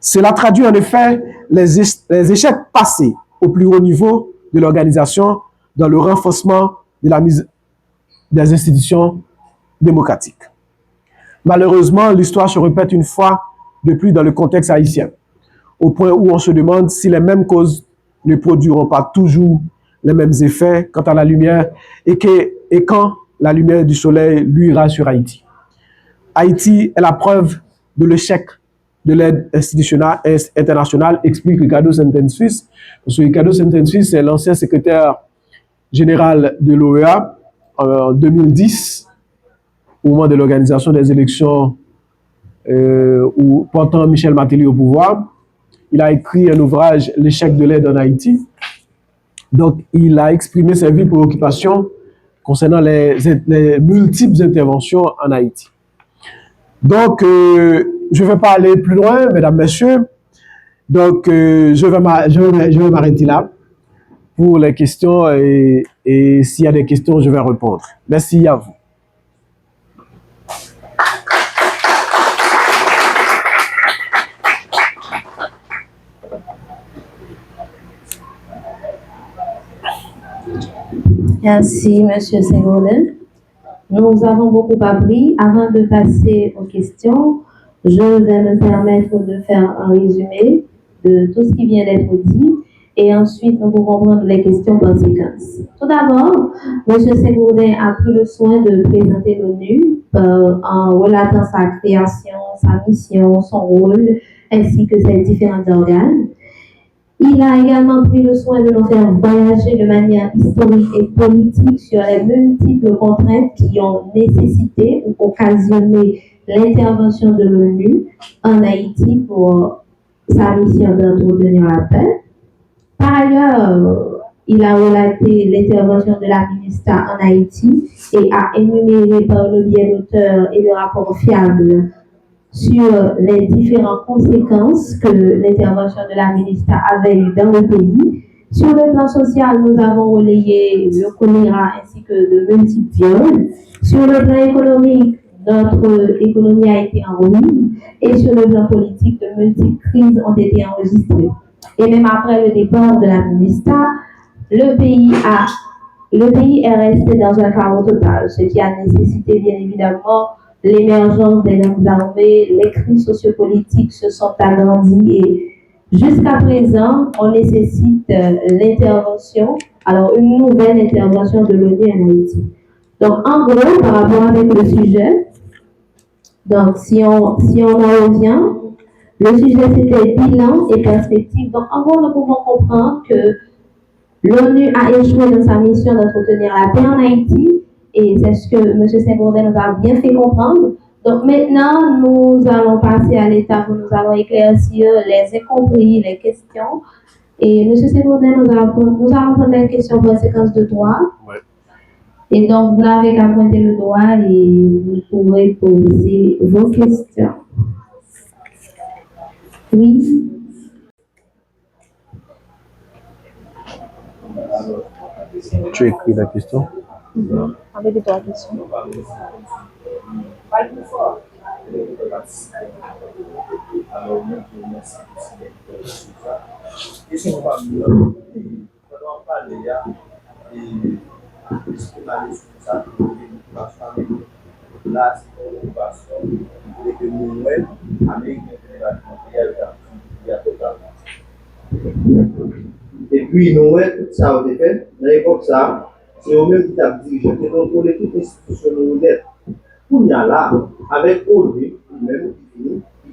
Speaker 2: Cela traduit en effet les échecs passés au plus haut niveau de l'organisation dans le renforcement de la mise des institutions démocratiques. Malheureusement, l'histoire se répète une fois de plus dans le contexte haïtien, au point où on se demande si les mêmes causes ne produiront pas toujours les mêmes effets quant à la lumière et quand la lumière du soleil luira sur Haïti. Haïti est la preuve de l'échec de l'aide internationale, explique Ricardo Senten-Suisse. Parce que Ricardo Senten-Suisse, c'est l'ancien secrétaire général de l'OEA en 2010, au moment de l'organisation des élections où portant Michel Martelly au pouvoir. Il a écrit un ouvrage, L'échec de l'aide en Haïti. Donc, il a exprimé ses vives préoccupations concernant les multiples interventions en Haïti. Donc, je ne vais pas aller plus loin, mesdames, messieurs. Donc, je vais m'arrêter là pour les questions et s'il y a des questions, je vais répondre. Merci à vous.
Speaker 1: Merci, M. Senghorel. Nous avons beaucoup appris. Avant de passer aux questions, je vais me permettre de faire un résumé de tout ce qui vient d'être dit et ensuite nous pourrons prendre les questions par séquence. Tout d'abord, M. Senghorel a pris le soin de présenter l'ONU en relatant sa création, sa mission, son rôle, ainsi que ses différents organes. Il a également pris le soin de nous faire voyager de manière historique et politique sur les multiples contraintes qui ont nécessité ou occasionné l'intervention de l'ONU en Haïti pour sa mission d'entretenir la paix. Par ailleurs, il a relaté l'intervention de la ministre en Haïti et a énuméré par le biais d'auteurs et de rapports fiables sur les différentes conséquences que l'intervention de la ministre avait eu dans le pays. Sur le plan social, nous avons relayé le choléra ainsi que de multiples viols. Sur le plan économique, notre économie a été en ruine. Et sur le plan politique, de multiples crises ont été enregistrées. Et même après le départ de la ministre, le pays est resté dans un chaos total, ce qui a nécessité bien évidemment l'émergence des gangs armés, les crises sociopolitiques se sont agrandies et jusqu'à présent, on nécessite l'intervention, alors une nouvelle intervention de l'ONU en Haïti. Donc en gros, par rapport avec le sujet, donc si on en revient, le sujet c'était bilan et perspective. Donc en gros, nous pouvons comprendre que l'ONU a échoué dans sa mission d'entretenir la paix en Haïti et c'est ce que M. Saint-Gaudin nous a bien fait comprendre. Donc maintenant, nous allons passer à l'étape où nous allons éclaircir les incompris, les questions. Et M. Saint-Gaudin nous allons prendre les questions pour la séquence de droit.
Speaker 2: Ouais.
Speaker 1: Et donc, vous n'avez qu'à pointer le doigt et vous pourrez poser vos questions. Oui.
Speaker 2: Tu écris la question?
Speaker 3: Avec les trois questions.
Speaker 4: Et puis, nous, tout ça, on fait, dans l'époque, ça, c'est eux-mêmes qui ont dirigé, qui ont contrôlé toute institution moderne. Pour y là, avec ONU, même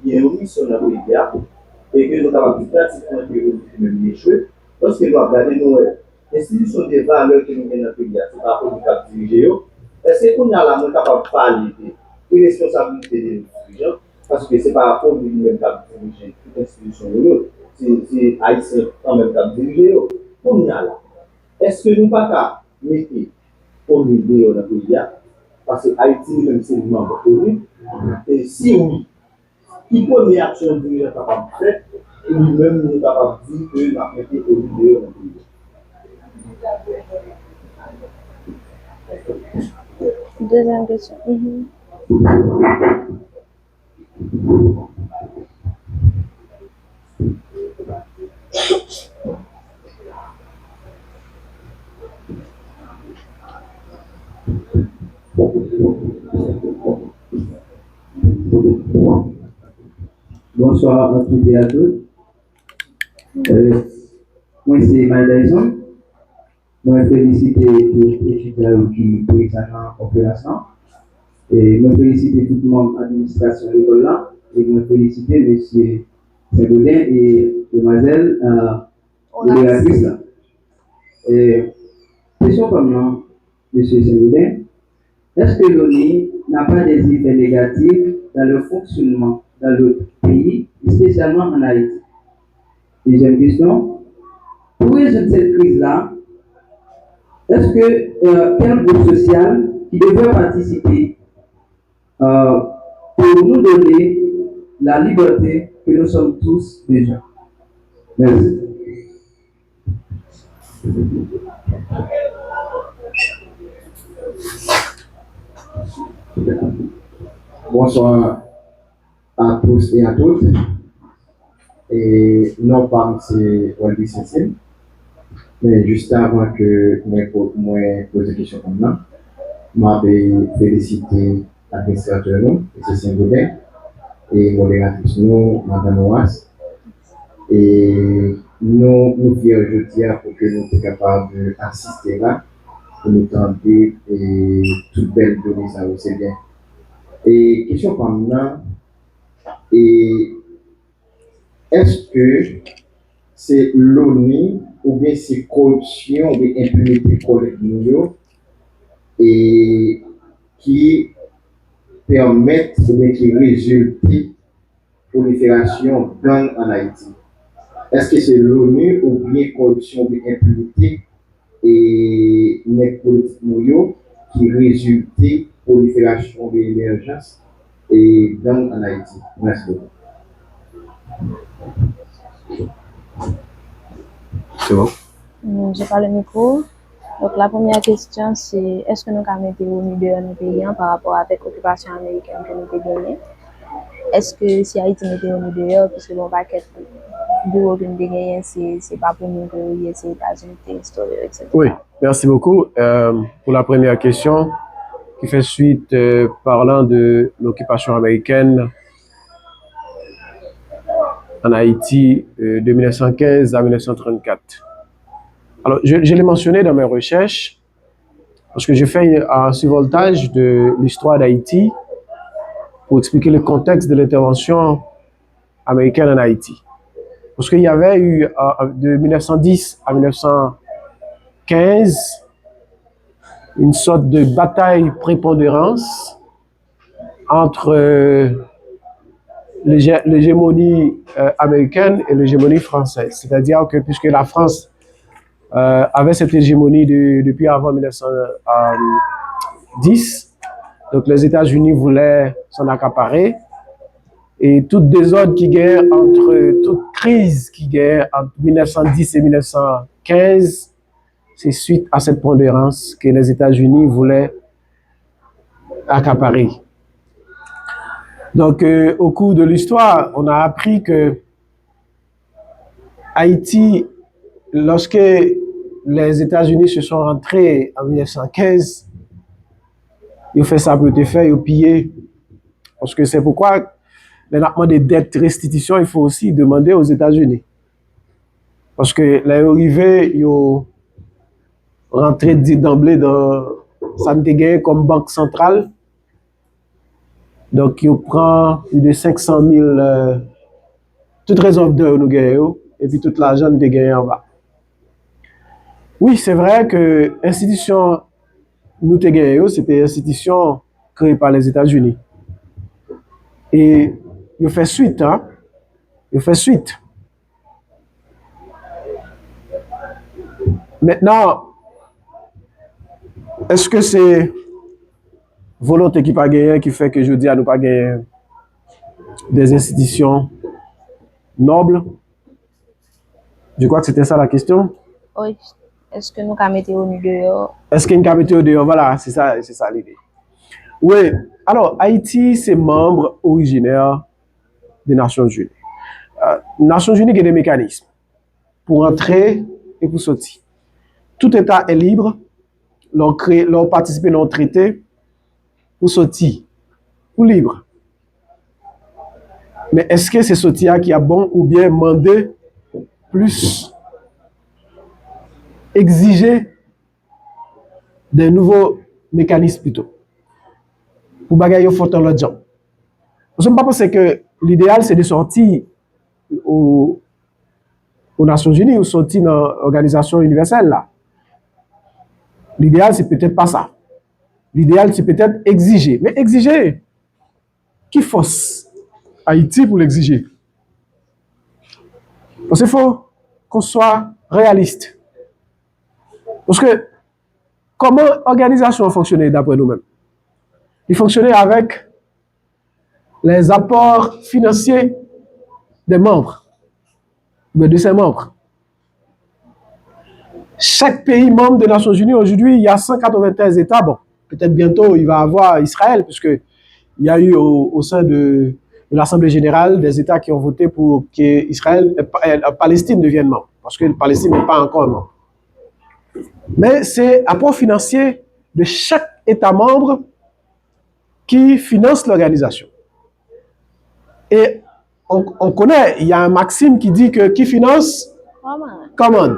Speaker 4: qui est une mission dans le pays, et que nous avons pratiquement même échoué, parce que nous avons regardé nos institutions des valeurs que nous avons dans le pays, c'est pas ONU qui a dirigé. Est-ce que nous sommes capables de parler des responsabilités des dirigeants, parce que ce n'est pas ONU même qui a dirigé toute institution, c'est Haïtien quand même qui a dirigé. Pour nous là, est-ce que nous ne pouvons pas mettre ONU dans le pays? Parce que Haïti, même c'est le membre ONU. Et si oui, il faut une action de dirigeant capable de faire, et nous-mêmes nous sommes capables de dire que nous avons mis ONU dans le pays.
Speaker 3: Deuxième question.
Speaker 5: Bonsoir à toutes et à tous. Moi, c'est Mike Dyson. Moi, félicite tous les étudiants qui sont présents en opération. Et moi, félicite tout le monde de l'administration de l'école là. Et moi, félicite M. Saint-Gaudin et Demoiselle modératrice là. Question comme là, M. Saint-Gaudin, est-ce que l'ONU n'a pas des effets négatifs dans le fonctionnement dans le pays, spécialement en Haïti? Deuxième question, pour résoudre cette crise-là, est-ce que quel groupe social qui devrait participer pour nous donner la liberté que nous sommes tous besoin? Merci.
Speaker 4: Bonsoir à tous et à toutes. Et non pas c'est Wendy Cécile, mais juste avant que moi pose des questions comme ça, je vais féliciter l'administrateur nous, M. Saint-Gaudin, et modératrice nous, Mme Oas. Et nous fiers aujourd'hui pour que nous soyons capables d'assister là, pour nous tenter et toute belle données, ça c'est bien. Et question comme ça, et est-ce que c'est l'ONU ou bien c'est corruption ou bien impunité collective et qui permettent ou bien qui résultent prolifération gang en Haïti? Est-ce que c'est l'ONU ou bien corruption ou bien impunité et les politiques qui résultent prolifération ou bien émergence et gang en Haïti? Merci beaucoup.
Speaker 2: C'est bon.
Speaker 3: J'ai pas le micro. Donc, la première question, c'est est-ce que nous avons été au dehors nos pays par rapport avec l'occupation américaine que nous avons gagnée? Est-ce que si Haïti était au dehors, puisque bon paquet de bureaux que nous avons gagnés, c'est pas pour nous que c'est les États-Unis, etc.
Speaker 2: Oui, merci beaucoup. Pour la première question, qui fait suite parlant de l'occupation américaine en Haïti de 1915 à 1934. Alors, je l'ai mentionné dans mes recherches, parce que j'ai fait un survoltage de l'histoire d'Haïti pour expliquer le contexte de l'intervention américaine en Haïti. Parce qu'il y avait eu de 1910 à 1915 une sorte de bataille prépondérance entre l'hégémonie américaine et l'hégémonie française. C'est-à-dire que puisque la France avait cette hégémonie depuis avant 1910, donc les États-Unis voulaient s'en accaparer. Et toute désordre qui gagne toute crise qui gagne entre 1910 et 1915, c'est suite à cette pondérance que les États-Unis voulaient accaparer. Donc, au cours de l'histoire, on a appris que Haïti, lorsque les États-Unis se sont rentrés en 1915, ils ont fait ça pour te faire, ils ont pillé. Parce que c'est pourquoi l'énormément des dettes restitution, il faut aussi demander aux États-Unis. Parce que les arrivés, ils ont rentré d'emblée dans ça ne gagné comme banque centrale. Donc, ils prennent plus de 500 000 toute réserve d'or nous gagnons et puis toute l'argent nous gagné en bas. Oui, c'est vrai que l'institution nous gagné, c'était une institution créée par les États-Unis. Et il fait suite, hein? Il fait suite. Maintenant, est-ce que c'est volonté qui pas gagné qui fait que je dis à nous pas gagner des institutions nobles? Je crois que c'était ça la question.
Speaker 3: Oui. Est-ce que nous avons été au dehors?
Speaker 2: Est-ce qu'il y a une été au dehors? Voilà, c'est ça l'idée. Oui, alors Haïti, c'est membre originaire des Nations Unies. Nations Unies a des mécanismes pour entrer et pour sortir. Tout État est libre, leur participer dans le traité pour sortir, pour libre. Mais est-ce que c'est sortir qui est bon ou bien demander plus, exiger des nouveaux mécanismes plutôt pour bagailler au fond l'autre gens. Je ne pense pas que l'idéal c'est de sortir aux Nations Unies ou sortir dans l'organisation universelle là. L'idéal c'est peut-être pas ça. L'idéal c'est peut-être exiger. Mais exiger, qui force Haïti pour l'exiger? Parce qu'il faut qu'on soit réaliste. Parce que comment l'organisation fonctionnait d'après nous-mêmes? Il fonctionnait avec les apports financiers des membres, de ses membres. Chaque pays membre des Nations Unies, aujourd'hui, il y a 193 États. Bon, peut-être bientôt, il va y avoir Israël, puisqu'il y a eu au sein de l'Assemblée générale des États qui ont voté pour que Israël, Palestine devienne membre, parce que la Palestine n'est pas encore membre. Mais c'est apport financier de chaque État membre qui finance l'organisation. Et on connaît, il y a un maxime qui dit que qui finance commande.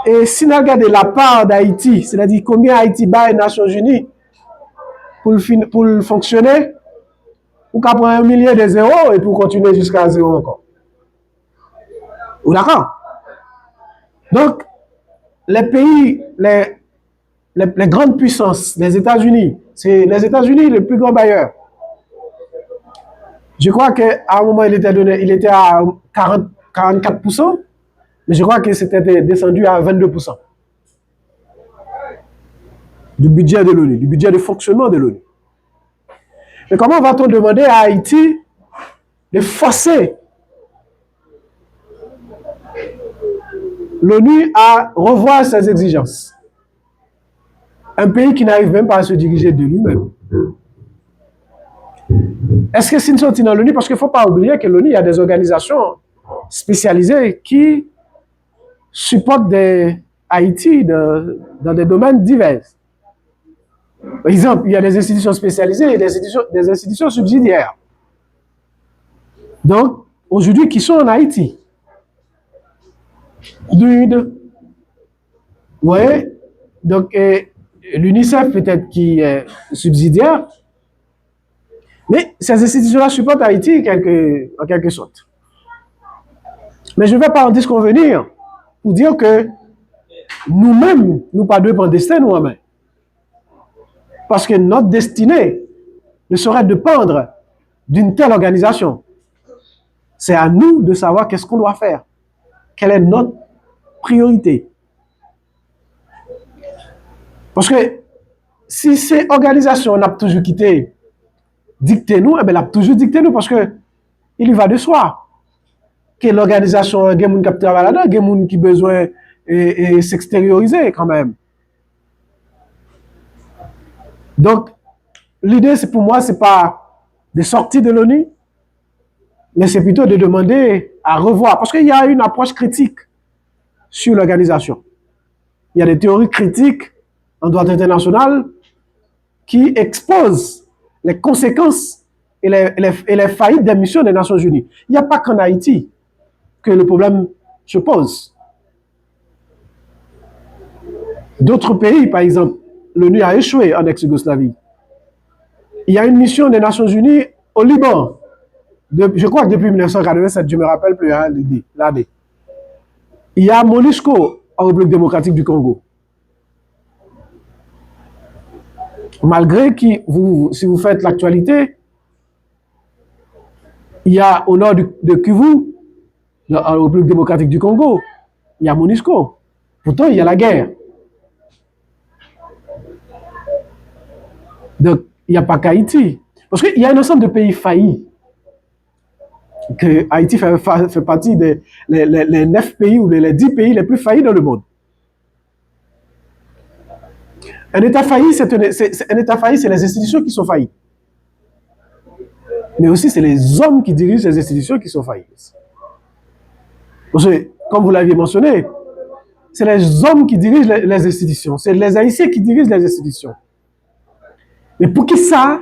Speaker 2: Et si on regarde la part d'Haïti, c'est-à-dire combien Haïti bat les Nations Unies pour fonctionner, ou qu'à prendre 1 milliard de zéro et pour continuer jusqu'à zéro encore. Ou d'accord? Donc, les pays, les grandes puissances, les États-Unis, c'est les États-Unis le plus grand bailleur. Je crois qu'à un moment, il était à 44%, mais je crois que c'était descendu à 22% du budget de l'ONU, du budget de fonctionnement de l'ONU. Mais comment va-t-on demander à Haïti de forcer l'ONU à revoir ses exigences? Un pays qui n'arrive même pas à se diriger de lui-même. Est-ce que c'est une sortie dans l'ONU? Parce qu'il ne faut pas oublier que l'ONU, il y a des organisations spécialisées qui supportent Haïti dans des domaines divers. Par exemple, il y a des institutions spécialisées et des institutions subsidiaires. Donc, aujourd'hui, qui sont en Haïti. Vous voyez? Donc, l'UNICEF peut-être qui est subsidiaire, mais ces institutions-là supportent Haïti en quelque sorte. Mais je ne vais pas en disconvenir pour dire que nous-mêmes, nous pas de destin nous-mêmes. Parce que notre destinée ne saurait dépendre d'une telle organisation. C'est à nous de savoir qu'est-ce qu'on doit faire. Quelle est notre priorité. Parce que si ces organisations n'ont toujours quitté, dicté nous, eh bien, elle a toujours dicté nous parce que il y va de soi que l'organisation, il y a des gens qui travaillent là-dedans, il y a des gens qui ont besoin de s'extérioriser quand même. Donc, l'idée, c'est pour moi, ce n'est pas de sortir de l'ONU, mais c'est plutôt de demander à revoir. Parce qu'il y a une approche critique sur l'organisation. Il y a des théories critiques en droit international qui exposent les conséquences et les faillites des missions des Nations Unies. Il n'y a pas qu'en Haïti que le problème se pose. D'autres pays, par exemple, l'ONU a échoué en ex-Yougoslavie. Il y a une mission des Nations Unies au Liban. Je crois que depuis 1987, je ne me rappelle plus l'année. Il y a MONUSCO en République démocratique du Congo. Malgré que, si vous faites l'actualité, il y a au nord de Kivu, en République démocratique du Congo, il y a MONUSCO. Pourtant, il y a la guerre. Donc, il n'y a pas qu'Haïti. Parce qu'il y a un ensemble de pays faillis. Que Haïti fait partie des les 9 pays ou les 10 pays les plus faillis dans le monde. Un État failli, c'est les institutions qui sont faillies. Mais aussi, c'est les hommes qui dirigent les institutions qui sont faillies. Parce que, comme vous l'aviez mentionné, c'est les hommes qui dirigent les institutions. C'est les Haïtiens qui dirigent les institutions. Mais pour qui ça,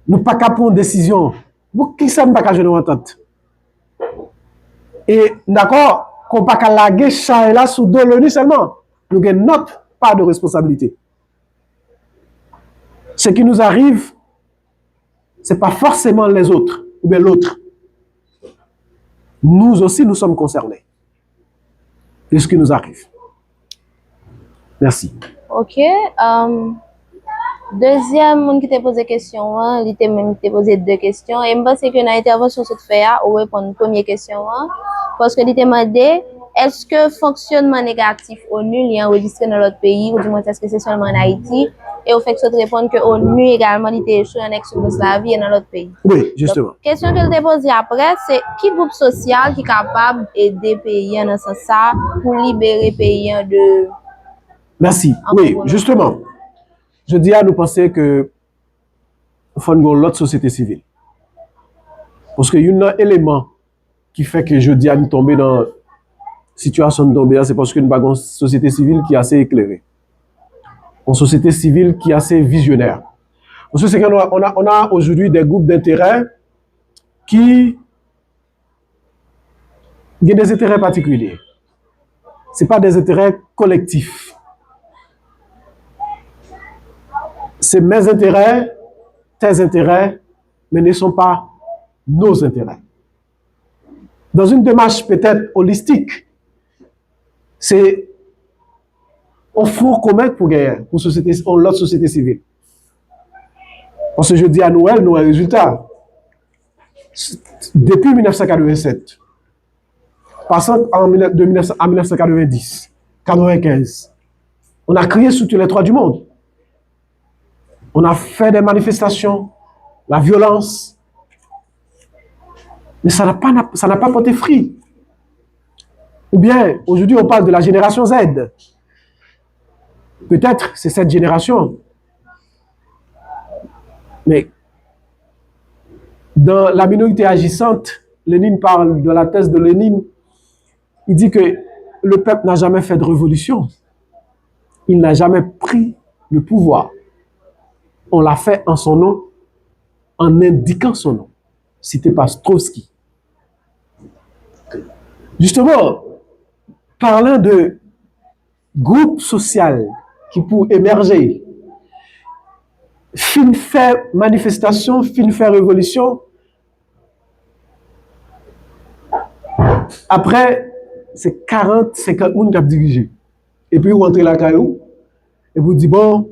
Speaker 2: nous pas qu'à prendre une décision? Pour qui ça, nous pas qu'à jouer une entente? Et d'accord, qu'on pas qu'à laguer ça et là sous de l'ONU seulement. Nous avons notre part de responsabilité. Ce qui nous arrive, ce n'est pas forcément les autres, ou bien l'autre. Nous aussi, nous sommes concernés de ce qui nous arrive. Merci.
Speaker 3: Ok. Deuxième monde qui t'a posé question, il t'a même posé 2 questions. Et je pense que dans l'intervention que tu fais, on répond à la première question. Parce que il t'a demandé, est-ce que fonctionnement négatif ONU est enregistré dans l'autre pays, ou du moins est-ce que c'est seulement en Haïti? Et au fait que tu réponds que ONU également il était échoué en ex-Yougoslavie et dans l'autre pays.
Speaker 2: Oui, justement.
Speaker 3: La question que je t'ai posée après, c'est qui groupe social qui est capable d'aider les pays dans ce sens pour libérer les pays de...
Speaker 2: Merci. Oui, justement. Je dis à nous penser que il faut une autre société civile. Parce qu'il y a un élément qui fait que je dis à nous tomber dans la situation de tomber, c'est parce qu'une une société civile qui est assez éclairée. Une société civile qui est assez visionnaire. Parce que c'est qu'on a aujourd'hui des groupes d'intérêt qui ont des intérêts particuliers. Ce n'est pas des intérêts collectifs. C'est mes intérêts, tes intérêts, mais ne sont pas nos intérêts. Dans une démarche peut-être holistique, c'est un front commun pour gagner, pour l'autre société civile. Parce que je dis à Noël, nos résultats, depuis 1987, passant en 1990, 95, on a crié sur tous les toits du monde. On a fait des manifestations, la violence, mais ça n'a pas porté fruit. Ou bien, aujourd'hui, on parle de la génération Z. Peut-être c'est cette génération. Mais dans la minorité agissante, Lénine parle de la thèse de Lénine. Il dit que le peuple n'a jamais fait de révolution. Il n'a jamais pris le pouvoir. On l'a fait en son nom, en indiquant son nom. Cité par Straussky. Justement, parlant de groupe social qui pour émerger, fin fait manifestation, fin fait révolution, après, c'est 40, 50 personnes qui ont dirigé. Et puis, vous rentrez la caillou, et vous dites, bon,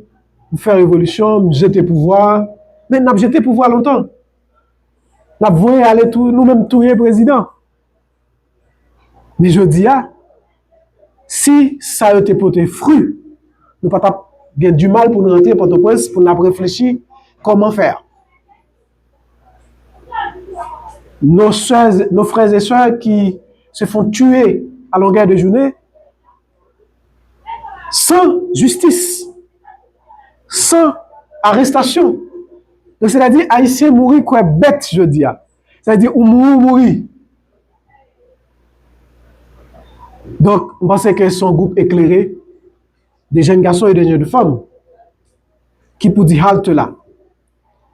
Speaker 2: vous faites révolution, vous jetez pouvoir, mais nous avons jeté pouvoir longtemps. Nous avons aller nous-mêmes tout président. Mais je dis, si ça a été porté fruit, nous n'avons pas du mal pour nous rentrer à Port-au-Prince, pour nous réfléchir comment faire. Nos frères et sœurs qui se font tuer à longueur de journée, sans justice, sans arrestation. Donc, c'est-à-dire, Haïtien mourir quoi bête, je dis. C'est-à-dire, ou mourir. Donc, on pense que son groupe éclairé, des jeunes garçons et des jeunes femmes, qui pour dire halte là.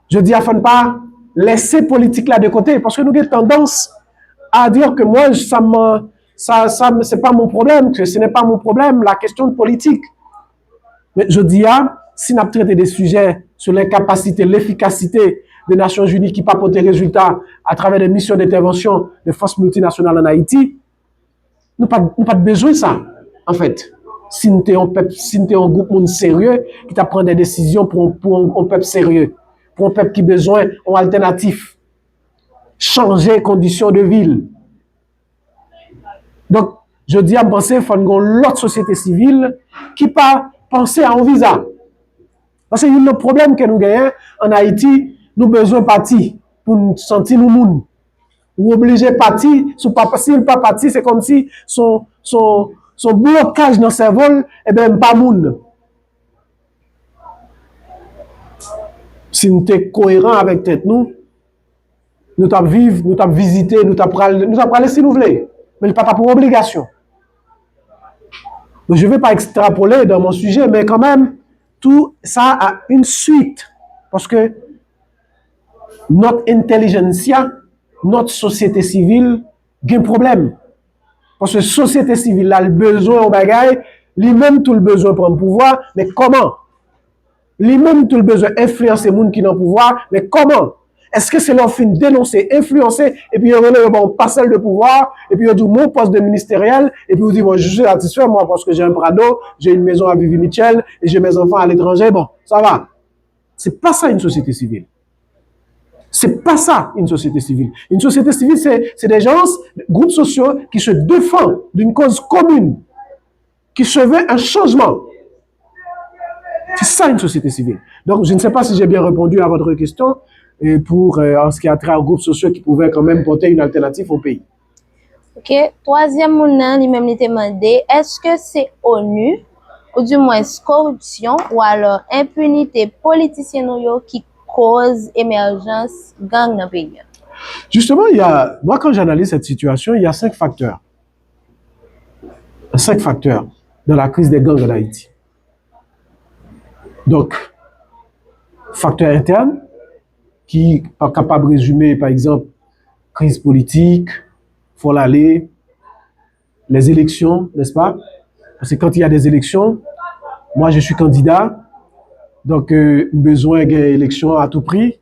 Speaker 2: Je dis, afin de pas laisser politique là de côté, parce que nous avons tendance à dire que moi, c'est pas mon problème, que ce n'est pas mon problème, la question de politique. Mais je dis, si nous avons traité des sujets sur l'incapacité, l'efficacité des Nations Unies qui pas porté résultat à travers des missions d'intervention de forces multinationales en Haïti, nous n'avons pas besoin de ça, en fait. Si nous sommes un groupe sérieux qui t'a pris des décisions pour un peuple sérieux, pour un peuple qui a besoin d'une alternative, changer les conditions de ville. Donc, je dis à penser qu'il faut l'autre société civile qui pas penser à un visa. Parce que le problème que nous gagnons en Haïti, nous avons besoin de partir pour nous sentir nous moun. Ou obligé de partir, s'il n'est pas parti, c'est comme si son blocage dans le cerveau, eh bien, pas moun. Si nous sommes cohérents avec tête nous t'avons vivre, nous t'avons visiter, nous t'avons aller si nous voulons. Mais pas pour obligation. Donc, je ne vais pas extrapoler dans mon sujet, mais quand même, tout ça a une suite. Parce que notre intelligentsia, notre société civile, a un problème. Parce que la société civile a le besoin de bagaille, lui-même tout le besoin pour le pouvoir, mais comment? Lui-même tout le besoin d'influencer les gens qui ont le pouvoir, mais comment? Est-ce que c'est leur fin dénoncer, influencer, et puis on a un parcelle de pouvoir, et puis on dit mon poste de ministériel, et puis on dit bon, je suis satisfait, moi, parce que j'ai un Prado, j'ai une maison à Vivi Mitchell, et j'ai mes enfants à l'étranger, bon, ça va. C'est pas ça une société civile. C'est pas ça une société civile. Une société civile, c'est des gens, groupes sociaux qui se défendent d'une cause commune, qui se veut un changement. C'est ça une société civile. Donc, je ne sais pas si j'ai bien répondu à votre question. Et pour en ce qui a trait aux groupes sociaux qui pouvaient quand même porter une alternative au pays.
Speaker 3: Ok, troisième mouvement, lui-même lui demandé, est-ce que c'est ONU, ou du moins corruption, ou alors impunité politicienne qui cause émergence gang dans le pays?
Speaker 2: Justement, moi quand j'analyse cette situation, il y a 5 facteurs. 5 facteurs dans la crise des gangs en Haïti. Donc, facteur interne, qui n'est pas capable de résumer, par exemple, crise politique, faut l'aller, les élections, n'est-ce pas? Parce que quand il y a des élections, moi je suis candidat, donc besoin d'une élection à tout prix,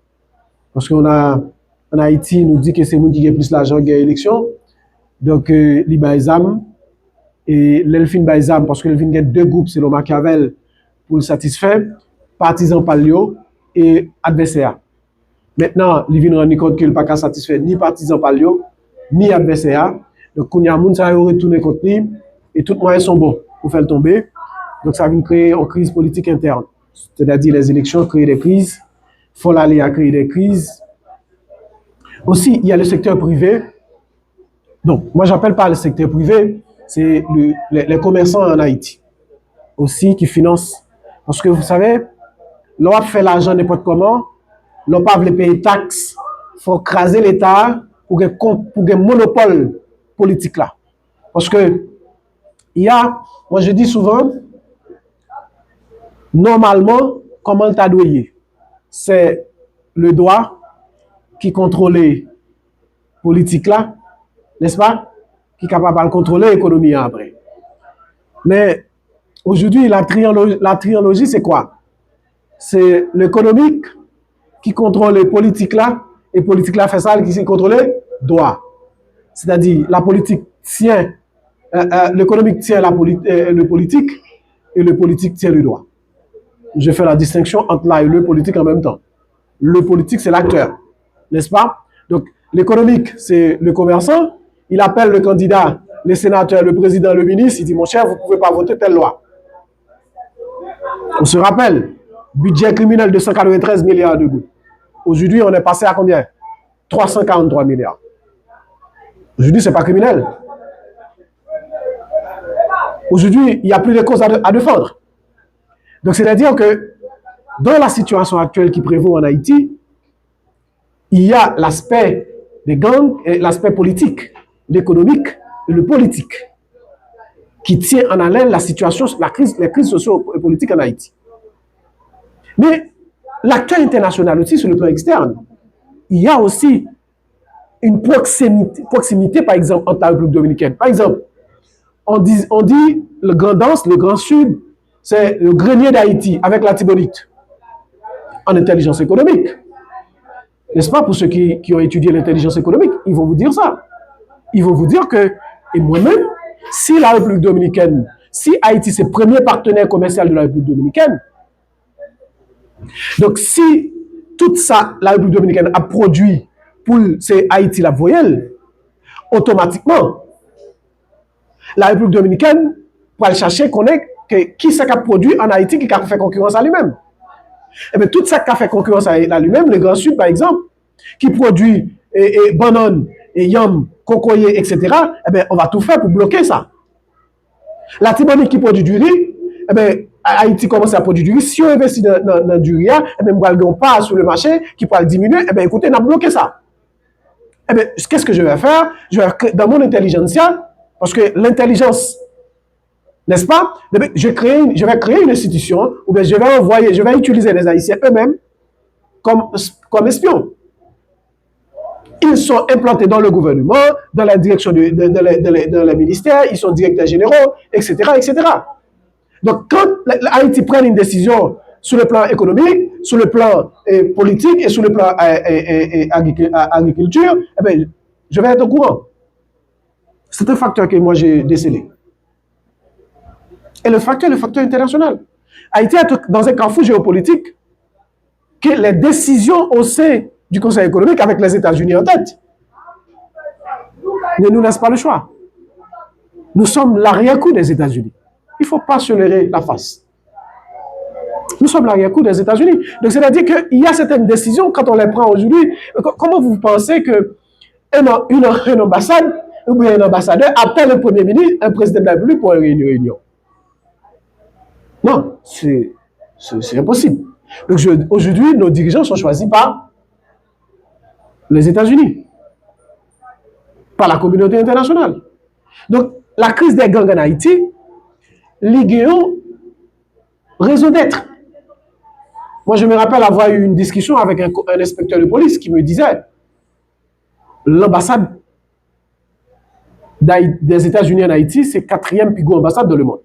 Speaker 2: Parce qu'on a, en Haïti, nous dit que c'est nous qui avons plus l'argent qui a élection. Donc, li ba exam, et l'elfin ba exam, parce que l'elfin a deux groupes, c'est le Machiavel pour le satisfaire, partisan palio et adversaire. Maintenant, il vient rendre compte qu'il n'a pas satisfaire ni partisan palio, ni adversaire. Donc, quand il y a un monde qui retourné contre lui, et tous les moyens sont bons pour faire le tomber. Donc, ça vient créer une crise politique interne. C'est-à-dire, les élections créent des crises, faut l'aller à créer des crises. Aussi, il y a le secteur privé. Donc, moi, j'appelle pas le secteur privé, c'est les commerçants en Haïti aussi qui financent. Parce que vous savez, l'on fait l'argent n'importe comment, l'on pas veut payer taxes, il faut craser l'État pour un monopole politique là. Parce que, il y a, moi je dis souvent, normalement, comment l'État doit y est? C'est le droit qui contrôle la politique là, n'est-ce pas? Qui est capable de contrôler l'économie après. Mais aujourd'hui, la trilogie, c'est quoi? C'est l'économique qui contrôle les politiques là, et politique là fait ça, qui contrôle le droit. C'est-à-dire, la politique tient, l'économique tient le politique, et le politique tient le droit. Je fais la distinction entre là et le politique en même temps. Le politique, c'est l'acteur, n'est-ce pas? Donc, l'économique, c'est le commerçant. Il appelle le candidat, le sénateur, le président, le ministre. Il dit, mon cher, vous ne pouvez pas voter telle loi. On se rappelle, budget criminel de 193 milliards de gouttes. Aujourd'hui, on est passé à combien? 343 milliards. Aujourd'hui, ce n'est pas criminel. Aujourd'hui, il n'y a plus de causes à défendre. Donc, c'est-à-dire que dans la situation actuelle qui prévaut en Haïti, il y a l'aspect des gangs et l'aspect politique, l'économique et le politique, qui tient en haleine la situation, les crises socio-politiques en Haïti. Mais l'acteur international aussi, sur le plan externe, il y a aussi une proximité, par exemple, entre la République dominicaine. Par exemple, on dit le Grand Danse, le Grand Sud, c'est le grenier d'Haïti avec la Tibonite en intelligence économique. N'est-ce pas, pour ceux qui ont étudié l'intelligence économique, ils vont vous dire ça. Ils vont vous dire que, et moi-même, si la République dominicaine, si Haïti c'est le premier partenaire commercial de la République dominicaine, donc si tout ça, la République dominicaine a produit pour c'est Haïti la voyelle, automatiquement, la République dominicaine, pour aller chercher, connaît qui ça a produit en Haïti qui a fait concurrence à lui-même. Et bien, tout ça qui a fait concurrence à lui-même, le Grand Sud, par exemple, qui produit bananes, yam, cocoyer, etc., eh bien, on va tout faire pour bloquer ça. La Tibonite qui produit du riz, eh bien, Haïti commence à produire du riz. Si on investit dans du riz, eh bien, on part sur le marché qui pourra le diminuer, eh bien, écoutez, on a bloqué ça. Eh bien, qu'est-ce que je vais faire? Je vais, dans mon intelligentsia, parce que l'intelligence, n'est-ce pas? Je vais créer une institution où je vais utiliser les Haïtiens eux-mêmes comme espions. Ils sont implantés dans le gouvernement, dans la direction dans les ministères, ils sont directeurs généraux, etc., etc. Donc, quand Haïti prend une décision sur le plan économique, sur le plan politique et sur le plan agriculture, eh bien, je vais être au courant. C'est un facteur que moi j'ai décelé. Et le facteur international. Haïti est dans un carrefour géopolitique que les décisions au sein du Conseil économique avec les États-Unis en tête ne nous laissent pas le choix. Nous sommes l'arrière-coup des États-Unis. Il ne faut pas se leurrer la face. Nous sommes l'arrière-coup des États-Unis. Donc, c'est-à-dire qu'il y a certaines décisions, quand on les prend aujourd'hui, comment vous pensez qu'une ambassade ou bien un ambassadeur appelle un premier ministre, un président de la République pour une réunion? Non, c'est impossible. Donc, aujourd'hui, nos dirigeants sont choisis par les États-Unis, par la communauté internationale. Donc, la crise des gangs en Haïti, les raison d'être. Moi, je me rappelle avoir eu une discussion avec un inspecteur de police qui me disait l'ambassade des États-Unis en Haïti, c'est 4e plus grande ambassade dans le monde,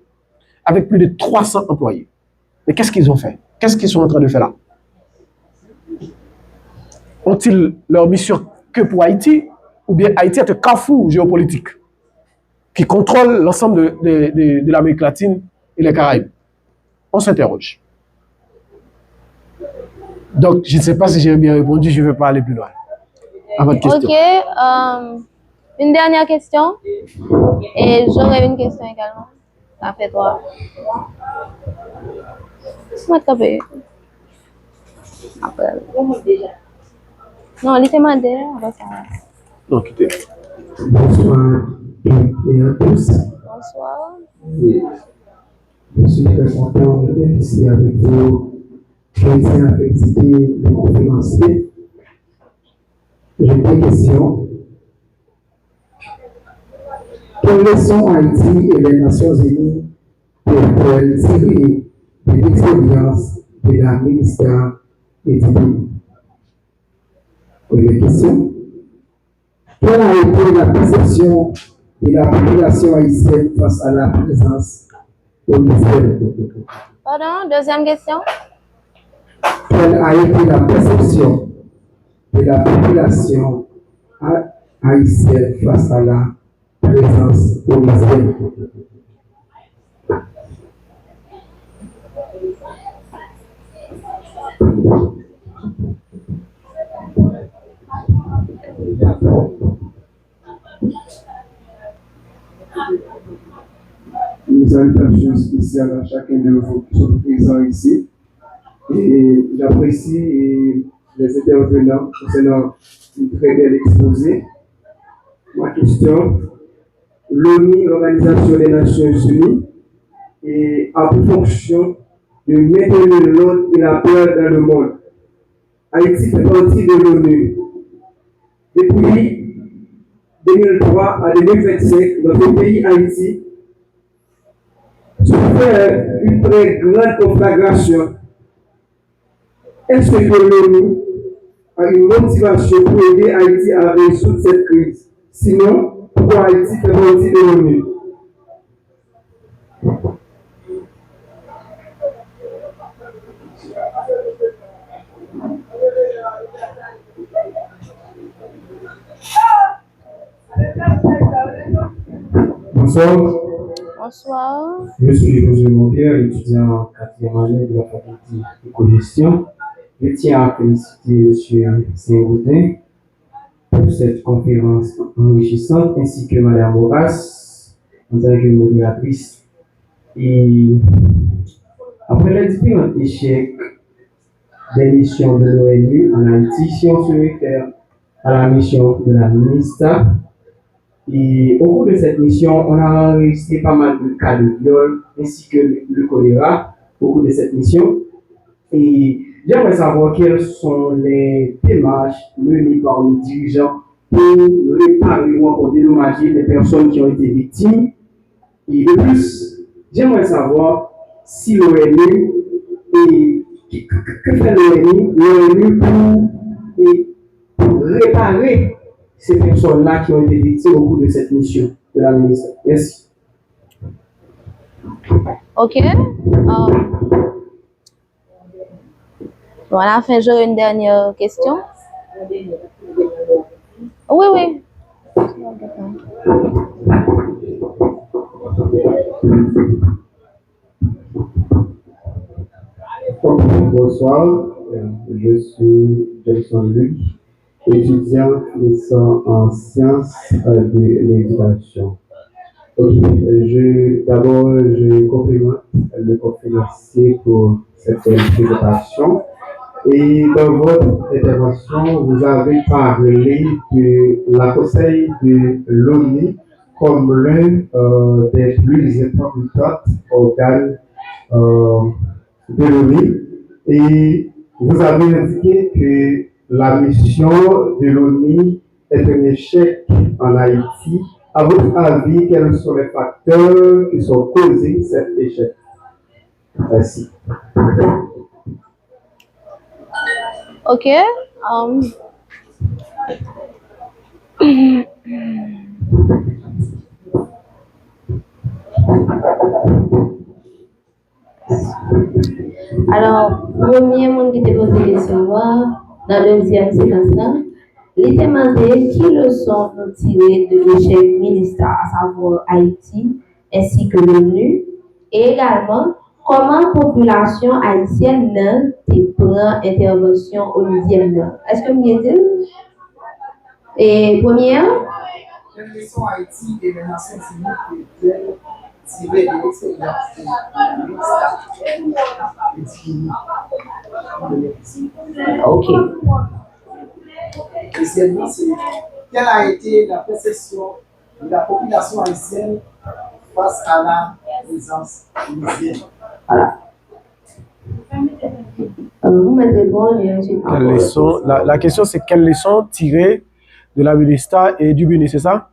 Speaker 2: avec plus de 300 employés. Mais qu'est-ce qu'ils ont fait? Qu'est-ce qu'ils sont en train de faire là? ont-ils leur mission que pour Haïti, ou bien Haïti est un carrefour géopolitique qui contrôle l'ensemble de l'Amérique latine et les Caraïbes? On s'interroge. Donc, je ne sais pas si j'ai bien répondu, je ne vais pas aller plus loin à votre question.
Speaker 3: Ok, une dernière question. Et j'aurais une question également. Ça fait toi. Laisse-moi te taper. Après. Non, laissez-moi dire. Après ça.
Speaker 2: Non, quittez.
Speaker 6: Bonsoir et à tous.
Speaker 3: Bonsoir.
Speaker 6: Et je suis très content d'être ici avec vous. Je tiens à féliciter les conférenciers. J'ai des questions. Quelles leçons Haïti et les Nations Unies peuvent-elles tirer de l'expérience de la ministère épidémique? Première question. Quelle a été la perception de la population haïtienne face à la présence au ministère?
Speaker 3: Pardon, deuxième question.
Speaker 6: Quelle a été la perception de la population haïtienne face à la présence au ministère? Une salutation spéciale à chacun de vous qui sont présents ici. Et j'apprécie les intervenants concernant une très belle exposé. Ma question, l'ONU, l'Organisation des Nations Unies, a pour fonction de maintenir l'ordre et la paix dans le monde. Haïti fait partie de l'ONU. Depuis 2003 à 2025, notre pays Haïti souffert une très grande conflagration. Est-ce que l'ONU a une motivation pour aider Haïti à résoudre cette crise? Sinon, pourquoi Haïti fait partie de l'ONU?
Speaker 7: Bonsoir.
Speaker 3: Bonsoir.
Speaker 7: Je suis José Montier, étudiant en 4e année de la faculté d'éco-gestion. Je tiens à féliciter M. Saint-Gaudin pour cette conférence enrichissante, ainsi que Mme Moras en tant que modératrice. Et après les différents échecs des missions de l'ONU en Haïti, si on se réfère à la mission de la ministre, et au cours de cette mission, on a enregistré pas mal de cas de viol ainsi que le choléra au cours de cette mission. Et j'aimerais savoir quelles sont les démarches menées par nos dirigeants pour réparer ou encore dédommager les personnes qui ont été victimes. Et de plus, j'aimerais savoir si l'ONU et que fait l'ONU pour réparer ces personnes-là qui ont été victimes au cours de cette mission de la ministre. Merci.
Speaker 3: Ok. Bon, à la fin, j'aurai une dernière question. Oui, oui.
Speaker 8: Bonsoir, je suis Jason Luc, étudiant en sciences de l'éducation. D'abord, je complimente le conférencier pour cette présentation. Et dans votre intervention, vous avez parlé de la Conseil de l'ONU comme l'un des plus importants organes de l'ONU. Et vous avez indiqué que la mission de l'ONU est un échec en Haïti. À votre avis, quels sont les facteurs qui sont causés cet échec? Merci.
Speaker 3: Ok.
Speaker 1: Alors, premier monde qui te pose des questions, Dans la deuxième séquence, là, il était demandé qui leçon nous tirer de l'échec ministère, à savoir Haïti, ainsi que l'ONU, et également comment la population haïtienne prend intervention au onusienne. Est-ce que vous me dites? Et première,
Speaker 9: Quelle leçon Haïti et les Nations Unies peuvent tirer de l'expérience de
Speaker 1: ok.
Speaker 9: Deuxièmement, c'est quelle a été la perception de la population haïtienne face à la présence onusienne.
Speaker 1: Voilà. Vous me répondez ensuite.
Speaker 2: Quelle leçon, la question c'est quelle leçon tirer de la ministère et du Bénin, c'est ça?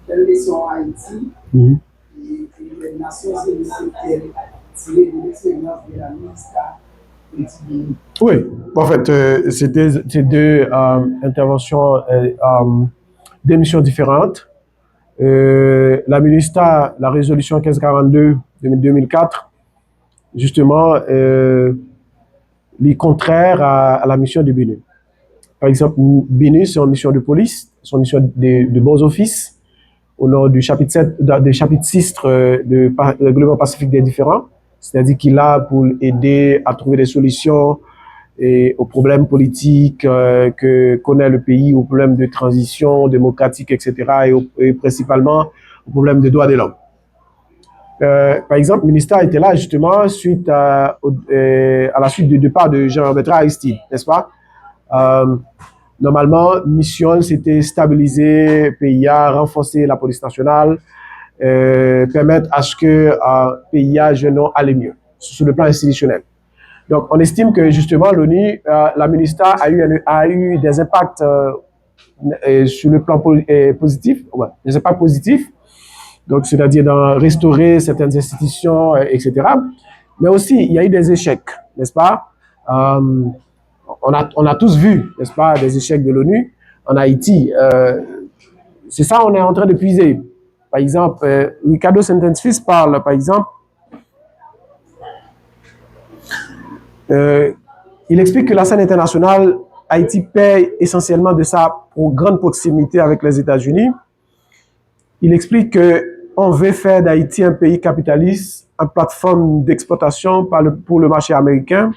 Speaker 9: Quelle leçon Haïti
Speaker 2: Mhm.
Speaker 9: et les Nations Unies peuvent tirer de l'expérience de la ministère et du Bénin.
Speaker 2: Oui, en fait, c'est deux interventions, des missions différentes. La ministère, la résolution 1542 de 2004, justement, est contraire à la mission du Bénin. Par exemple, Bénin, c'est une mission de police, c'est une mission de bons offices, au nom du chapitre 7, du chapitre 6 du règlement pacifique des différends, c'est-à-dire qu'il est là pour aider à trouver des solutions aux problèmes politiques que connaît le pays, aux problèmes de transition démocratique, etc., et principalement aux problèmes des droits de l'homme. Par exemple, le ministère était là justement suite à la suite du départ de Jean-Bertrand Aristide, n'est-ce pas? Normalement, mission, c'était stabiliser le pays, renforcer la police nationale, permettre à ce que le pays aille mieux sur le plan institutionnel. Donc, on estime que justement, l'ONU, la ministère a eu des impacts sur le plan positif, ouais, des impacts positifs, donc c'est-à-dire dans restaurer certaines institutions, etc. Mais aussi, il y a eu des échecs, n'est-ce pas? On a tous vu, n'est-ce pas, des échecs de l'ONU en Haïti. C'est ça on est en train de puiser. Par exemple, Ricardo Sentence-Fils parle, par exemple, il explique que la scène internationale, Haïti paye essentiellement de sa grande proximité avec les États-Unis. Il explique qu'on veut faire d'Haïti un pays capitaliste, une plateforme d'exploitation pour le marché américain.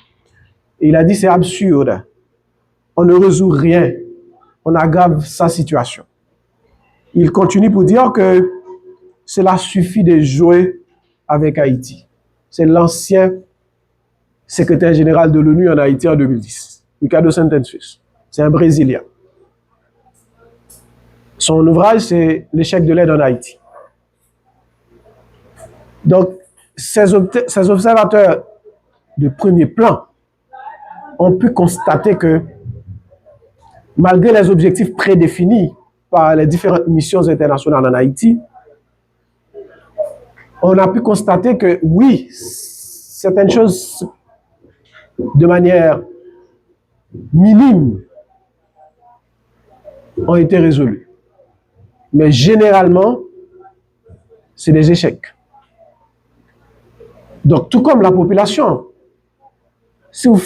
Speaker 2: Et il a dit c'est absurde. On ne résout rien. On aggrave sa situation. Il continue pour dire que cela suffit de jouer avec Haïti. C'est l'ancien secrétaire général de l'ONU en Haïti en 2010, Ricardo Sentence-Fils. C'est un Brésilien. Son ouvrage, c'est L'échec de l'aide en Haïti. Donc, ces observateurs de premier plan ont pu constater que, malgré les objectifs prédéfinis par les différentes missions internationales en Haïti, on a pu constater que, oui, certaines choses, de manière minime, ont été résolues. Mais généralement, c'est des échecs. Donc, tout comme la population, si vous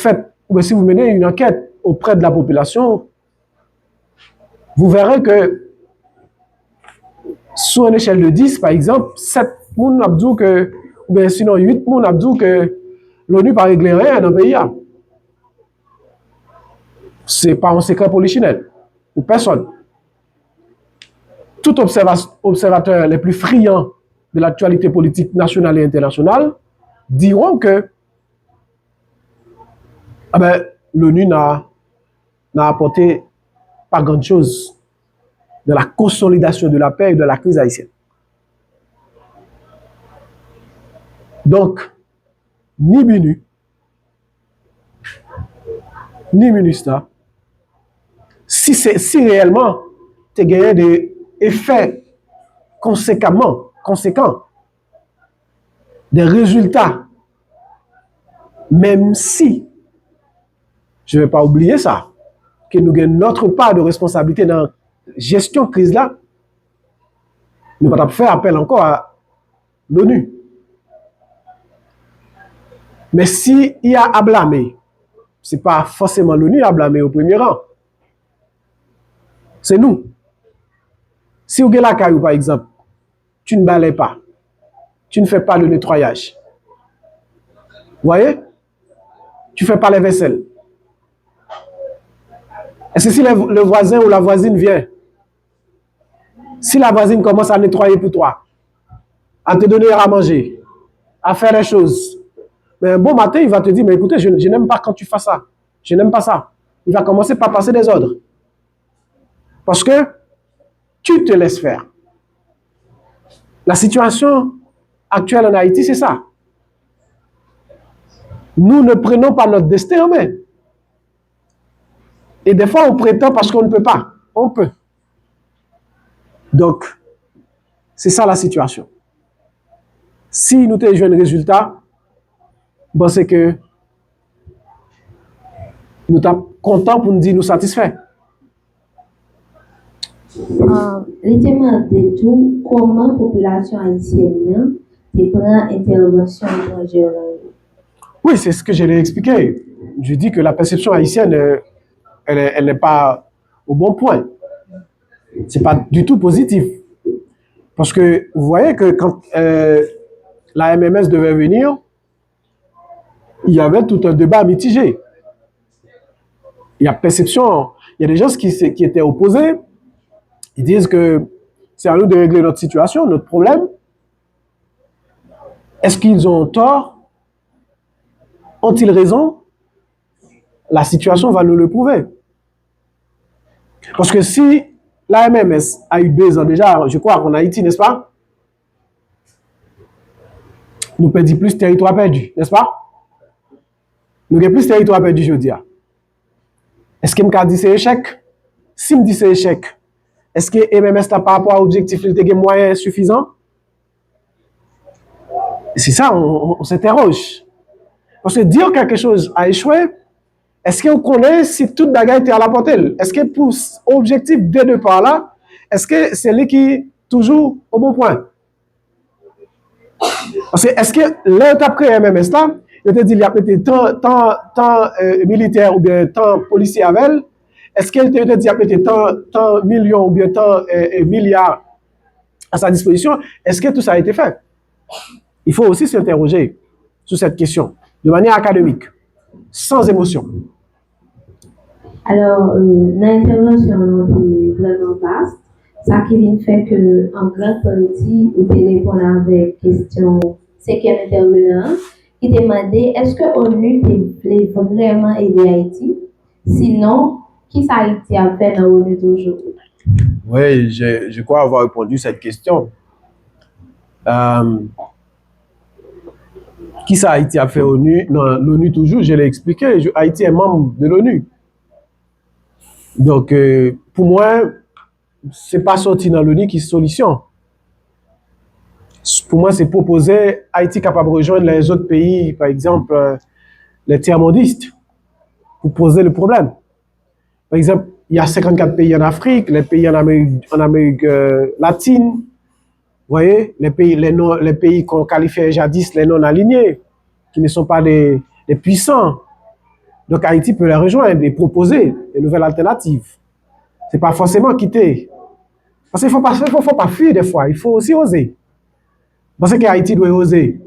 Speaker 2: menez une enquête auprès de la population, vous verrez que sur une échelle de 10, par exemple, 7 personnes ont dit que, ou bien sinon 8 personnes ont dit que l'ONU n'a pas réglé rien dans le pays. Ce n'est pas un secret polichinelle pour personne. Tout observateur les plus friands de l'actualité politique nationale et internationale diront que l'ONU n'a apporté pas grand-chose de la consolidation de la paix et de la crise haïtienne. Donc, ni BINU, ni MINUSTAH, si réellement tu as gagné des effets conséquents, des résultats, même si, je ne vais pas oublier ça, que nous gagnons notre part de responsabilité dans la gestion de crise là, nous ne pouvons pas faire appel encore à l'ONU. Mais s'il y a à blâmer, c'est pas forcément l'ONU à blâmer au premier rang. C'est nous. Si vous avez la caillou, par exemple, tu ne balayes pas, tu ne fais pas le nettoyage. Vous voyez? Tu ne fais pas les vaisselles. Est-ce que si le voisin ou la voisine vient, si la voisine commence à nettoyer pour toi, à te donner à manger, à faire les choses, mais un bon matin, il va te dire, mais écoutez, je n'aime pas quand tu fais ça. Je n'aime pas ça. Il va commencer par passer des ordres. Parce que tu te laisses faire. La situation actuelle en Haïti, c'est ça. Nous ne prenons pas notre destin en main. Et des fois, on prétend parce qu'on ne peut pas. On peut. Donc, c'est ça la situation. Si nous te jouons un résultat, bon, c'est que nous sommes contents pour nous dire nous satisfaits.
Speaker 1: Les témoins de tout, comment la population haïtienne prend intervention étrangère?
Speaker 2: Oui, c'est ce que je l'ai expliqué. Je dis que la perception haïtienne, elle n'est pas au bon point. Ce n'est pas du tout positif. Parce que vous voyez que quand la MMS devait venir, il y avait tout un débat mitigé. Il y a perception, il y a des gens qui étaient opposés. Ils disent que c'est à nous de régler notre situation, notre problème. Est-ce qu'ils ont tort? Ont-ils raison? La situation va nous le prouver. Parce que si la MMS a eu 2 ans déjà, je crois, en Haïti, n'est-ce pas? Nous perdons plus de territoire perdu, n'est-ce pas? Nous avons plus de territoire perdu, je veux dire. Est-ce que je dis c'est échec? Si je dis c'est échec, est-ce que MMS par rapport à l'objectif, il a des moyens suffisants? C'est ça, on s'interroge. Parce que dire quelque chose a échoué, est-ce qu'on connaît si toute bagarre était à la portée? Est-ce que pour l'objectif des deux par là, est-ce que c'est lui qui est toujours au bon point? Parce que est-ce que là, tu as créé MMS là, il te dit il y a peut-être tant militaire ou bien tant policier avec elle, est-ce qu'il te dit il y a peut-être tant millions ou bien tant milliards à sa disposition? Est-ce que tout ça a été fait? Il faut aussi s'interroger sur cette question de manière académique, sans émotion.
Speaker 1: Alors, l'intervention est vraiment vaste. Ça qui vient faire que, en grande partie, vous répondre avec question cinquième intervenant qui demandait est-ce que l'ONU voulait vraiment aider Haïti? Sinon, qui ça Haïti a fait dans l'ONU toujours?
Speaker 2: Oui, je crois avoir répondu à cette question. Qui ça Haïti a fait dans l'ONU toujours? Je l'ai expliqué. Haïti est membre de l'ONU. Donc, pour moi, ce n'est pas sortir dans l'ONU qui est solution. Pour moi, c'est proposer Haïti capable de rejoindre les autres pays, par exemple, les tiers-mondistes, pour poser le problème. Par exemple, il y a 54 pays en Afrique, les pays en Amérique latine, vous voyez, les pays qu'on qualifiait jadis les non-alignés, qui ne sont pas des puissants. Donc Haïti peut les rejoindre et proposer des nouvelles alternatives. Ce n'est pas forcément quitter. Parce qu'il ne faut pas fuir des fois, il faut aussi oser. Parce que Haïti doit oser.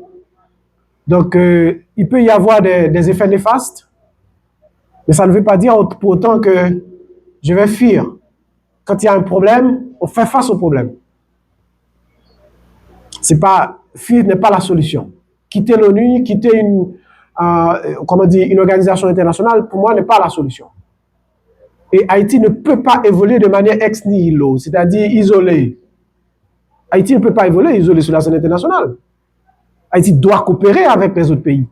Speaker 2: Donc il peut y avoir des effets néfastes, mais ça ne veut pas dire pour autant que je vais fuir. Quand il y a un problème, on fait face au problème. Fuir n'est pas la solution. Quitter l'ONU, quitter une organisation internationale, pour moi, n'est pas la solution. Et Haïti ne peut pas évoluer de manière ex nihilo, c'est-à-dire isolée. Haïti ne peut pas évoluer isolé sur la scène internationale. Haïti doit coopérer avec les autres pays.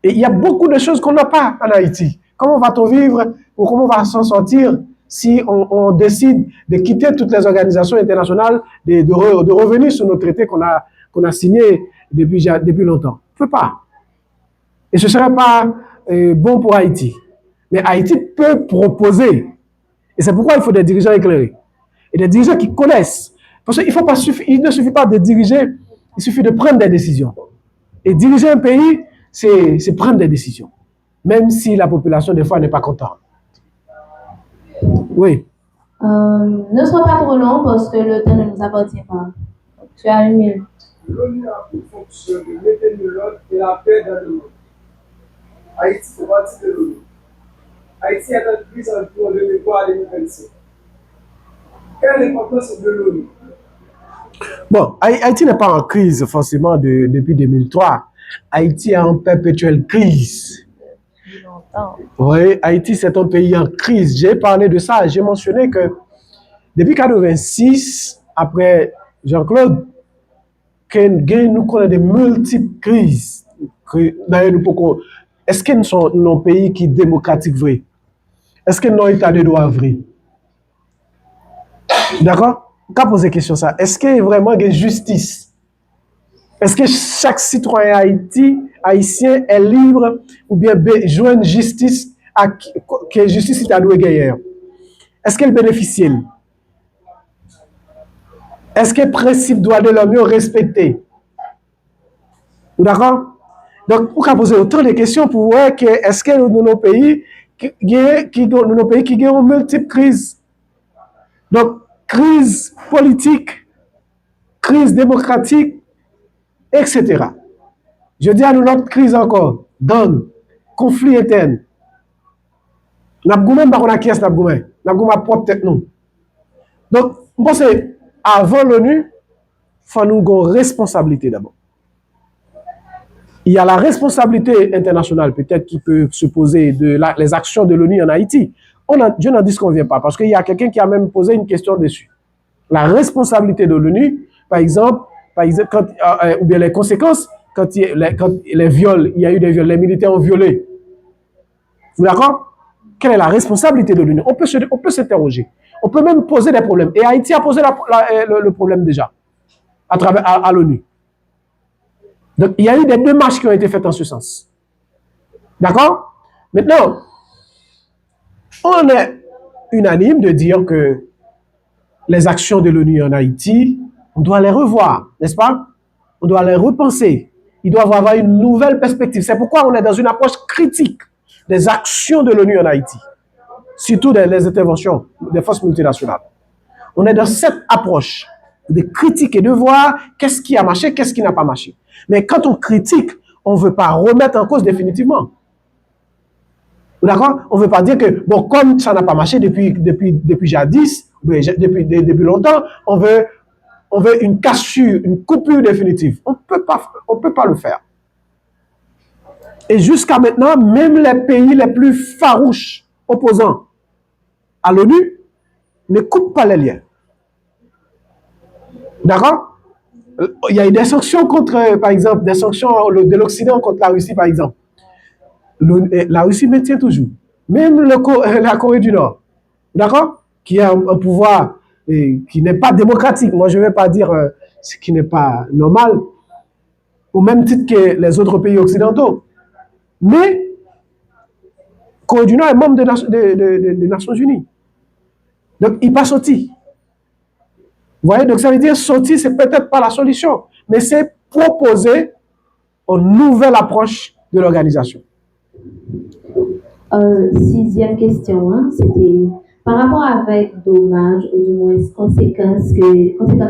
Speaker 2: Et il y a beaucoup de choses qu'on n'a pas en Haïti. Comment va-t-on vivre ou comment on va s'en sortir si on décide de quitter toutes les organisations internationales, de revenir sur nos traités qu'on a signés depuis longtemps? On ne peut pas. Et ce ne serait pas bon pour Haïti. Mais Haïti peut proposer. Et c'est pourquoi il faut des dirigeants éclairés. Et des dirigeants qui connaissent. Parce qu'il ne suffit pas de diriger, il suffit de prendre des décisions. Et diriger un pays, c'est prendre des décisions. même si la population, des fois, n'est pas contente. Oui.
Speaker 1: Ne sois pas trop long parce que le temps ne nous appartient pas. Tu as 1 minute.
Speaker 9: L'ONU a pour fonction de maintenir l'ordre et la paix dans le monde. Haïti fait partie de l'ONU. Haïti est en crise en 2003 à 2025. Quelle est l'importance de l'ONU?
Speaker 2: Bon, Haïti n'est pas en crise forcément depuis 2003. Haïti est en perpétuelle crise. Oui, Haïti, c'est un pays en crise. J'ai parlé de ça. J'ai mentionné que depuis 1986, après Jean-Claude, nous connaissons de multiples crises. Est-ce que nous sommes un pays qui est démocratique vrai? Est-ce que nous avons un état de droit vrai? D'accord? Quand poser question ça, est-ce qu'il y a vraiment une justice? Est-ce que chaque citoyen haïtien est libre ou bien joindre justice à que justice est à louer guerrière? Est-ce qu'elle bénéficie? Est-ce que le principe droit de l'homme est respecté? D'accord? Donc, pour poser autant de questions pour voir que est-ce que dans nos pays qui ont multiples crises. Donc, crise politique, crise démocratique, etc. Je dis à nous notre crise encore, gang, conflit interne. Nous avons même pas qui est Nabgoumen. Nabgoumen propre tête nous. Donc, je pense que avant l'ONU, il faut nous avoir une responsabilité d'abord. Il y a la responsabilité internationale peut-être qui peut se poser les actions de l'ONU en Haïti. Je n'en disconviens pas parce qu'il y a quelqu'un qui a même posé une question dessus. La responsabilité de l'ONU, par exemple quand, ou bien les conséquences, quand les viols, il y a eu des viols, les militaires ont violé. Vous d'accord? Quelle est la responsabilité de l'ONU? On peut s'interroger. On peut même poser des problèmes. Et Haïti a posé le problème déjà à l'ONU. Donc, il y a eu des démarches qui ont été faites en ce sens. D'accord? Maintenant, on est unanime de dire que les actions de l'ONU en Haïti, on doit les revoir, n'est-ce pas? On doit les repenser. Ils doivent avoir une nouvelle perspective. C'est pourquoi on est dans une approche critique des actions de l'ONU en Haïti, surtout les interventions des forces multinationales. On est dans cette approche de critique et de voir qu'est-ce qui a marché, qu'est-ce qui n'a pas marché. Mais quand on critique, on ne veut pas remettre en cause définitivement. D'accord? On ne veut pas dire que, bon, comme ça n'a pas marché depuis jadis, depuis longtemps, on veut une cassure, une coupure définitive. On ne peut pas le faire. Et jusqu'à maintenant, même les pays les plus farouches opposants à l'ONU ne coupent pas les liens. D'accord? Il y a eu des sanctions contre, par exemple, des sanctions de l'Occident contre la Russie, par exemple. La Russie maintient toujours. Même la Corée du Nord, d'accord? Qui a un pouvoir qui n'est pas démocratique. Moi, je ne vais pas dire ce qui n'est pas normal, au même titre que les autres pays occidentaux. Mais Corée du Nord est membre des Nations Unies. Donc, il n'est pas sorti. Vous voyez, donc ça veut dire sortir, c'est peut-être pas la solution, mais c'est proposer une nouvelle approche de l'organisation.
Speaker 1: 6e question, hein, c'était par rapport avec dommages ou du moins conséquences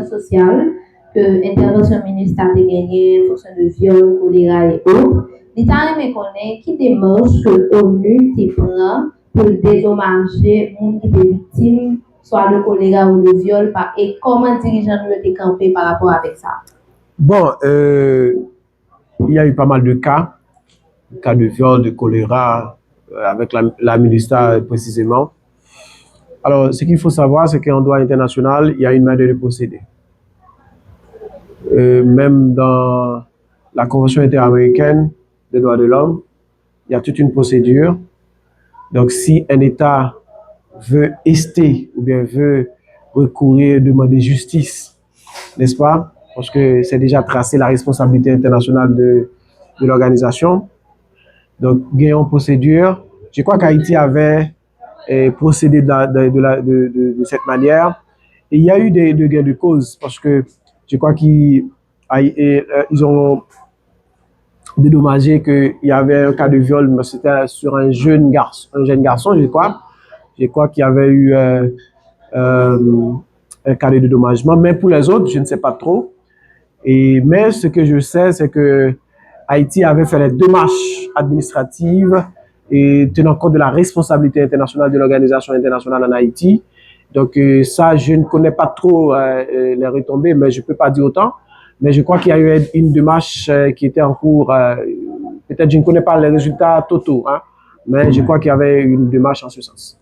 Speaker 1: sociales que l'intervention ministérielle a gagné en fonction de viol, choléra et autres. L'État aimé connaît qui démarche que l'ONU prend pour dédommager les gens qui étaient victimes, soit de choléra ou de viol, et comment les dirigeants nous étaient campés par rapport avec ça?
Speaker 2: Bon, il y a eu pas mal de cas de viol, de choléra, avec la ministère précisément. Alors, ce qu'il faut savoir, c'est qu'en droit international, il y a une manière de procéder. Même dans la Convention interaméricaine des droits de l'homme, il y a toute une procédure. Donc, si un État veut ester ou bien veut recourir, demander justice, n'est-ce pas? Parce que c'est déjà tracé la responsabilité internationale de l'organisation. Donc, il y a une procédure. Je crois qu'Haïti avait procédé de cette manière. Et il y a eu des gains de cause parce que je crois qu'ils ont dédommagé qu'il y avait un cas de viol, mais c'était sur un jeune garçon, je crois. Je crois qu'il y avait eu un cas de dédommagement, mais pour les autres, je ne sais pas trop. Mais ce que je sais, c'est que Haïti avait fait les démarches administratives et tenant compte de la responsabilité internationale de l'organisation internationale en Haïti. Donc ça, je ne connais pas trop les retombées, mais je ne peux pas dire autant. Mais je crois qu'il y a eu une démarche qui était en cours. Peut-être je ne connais pas les résultats totaux, hein, mais je crois qu'il y avait une démarche en ce sens.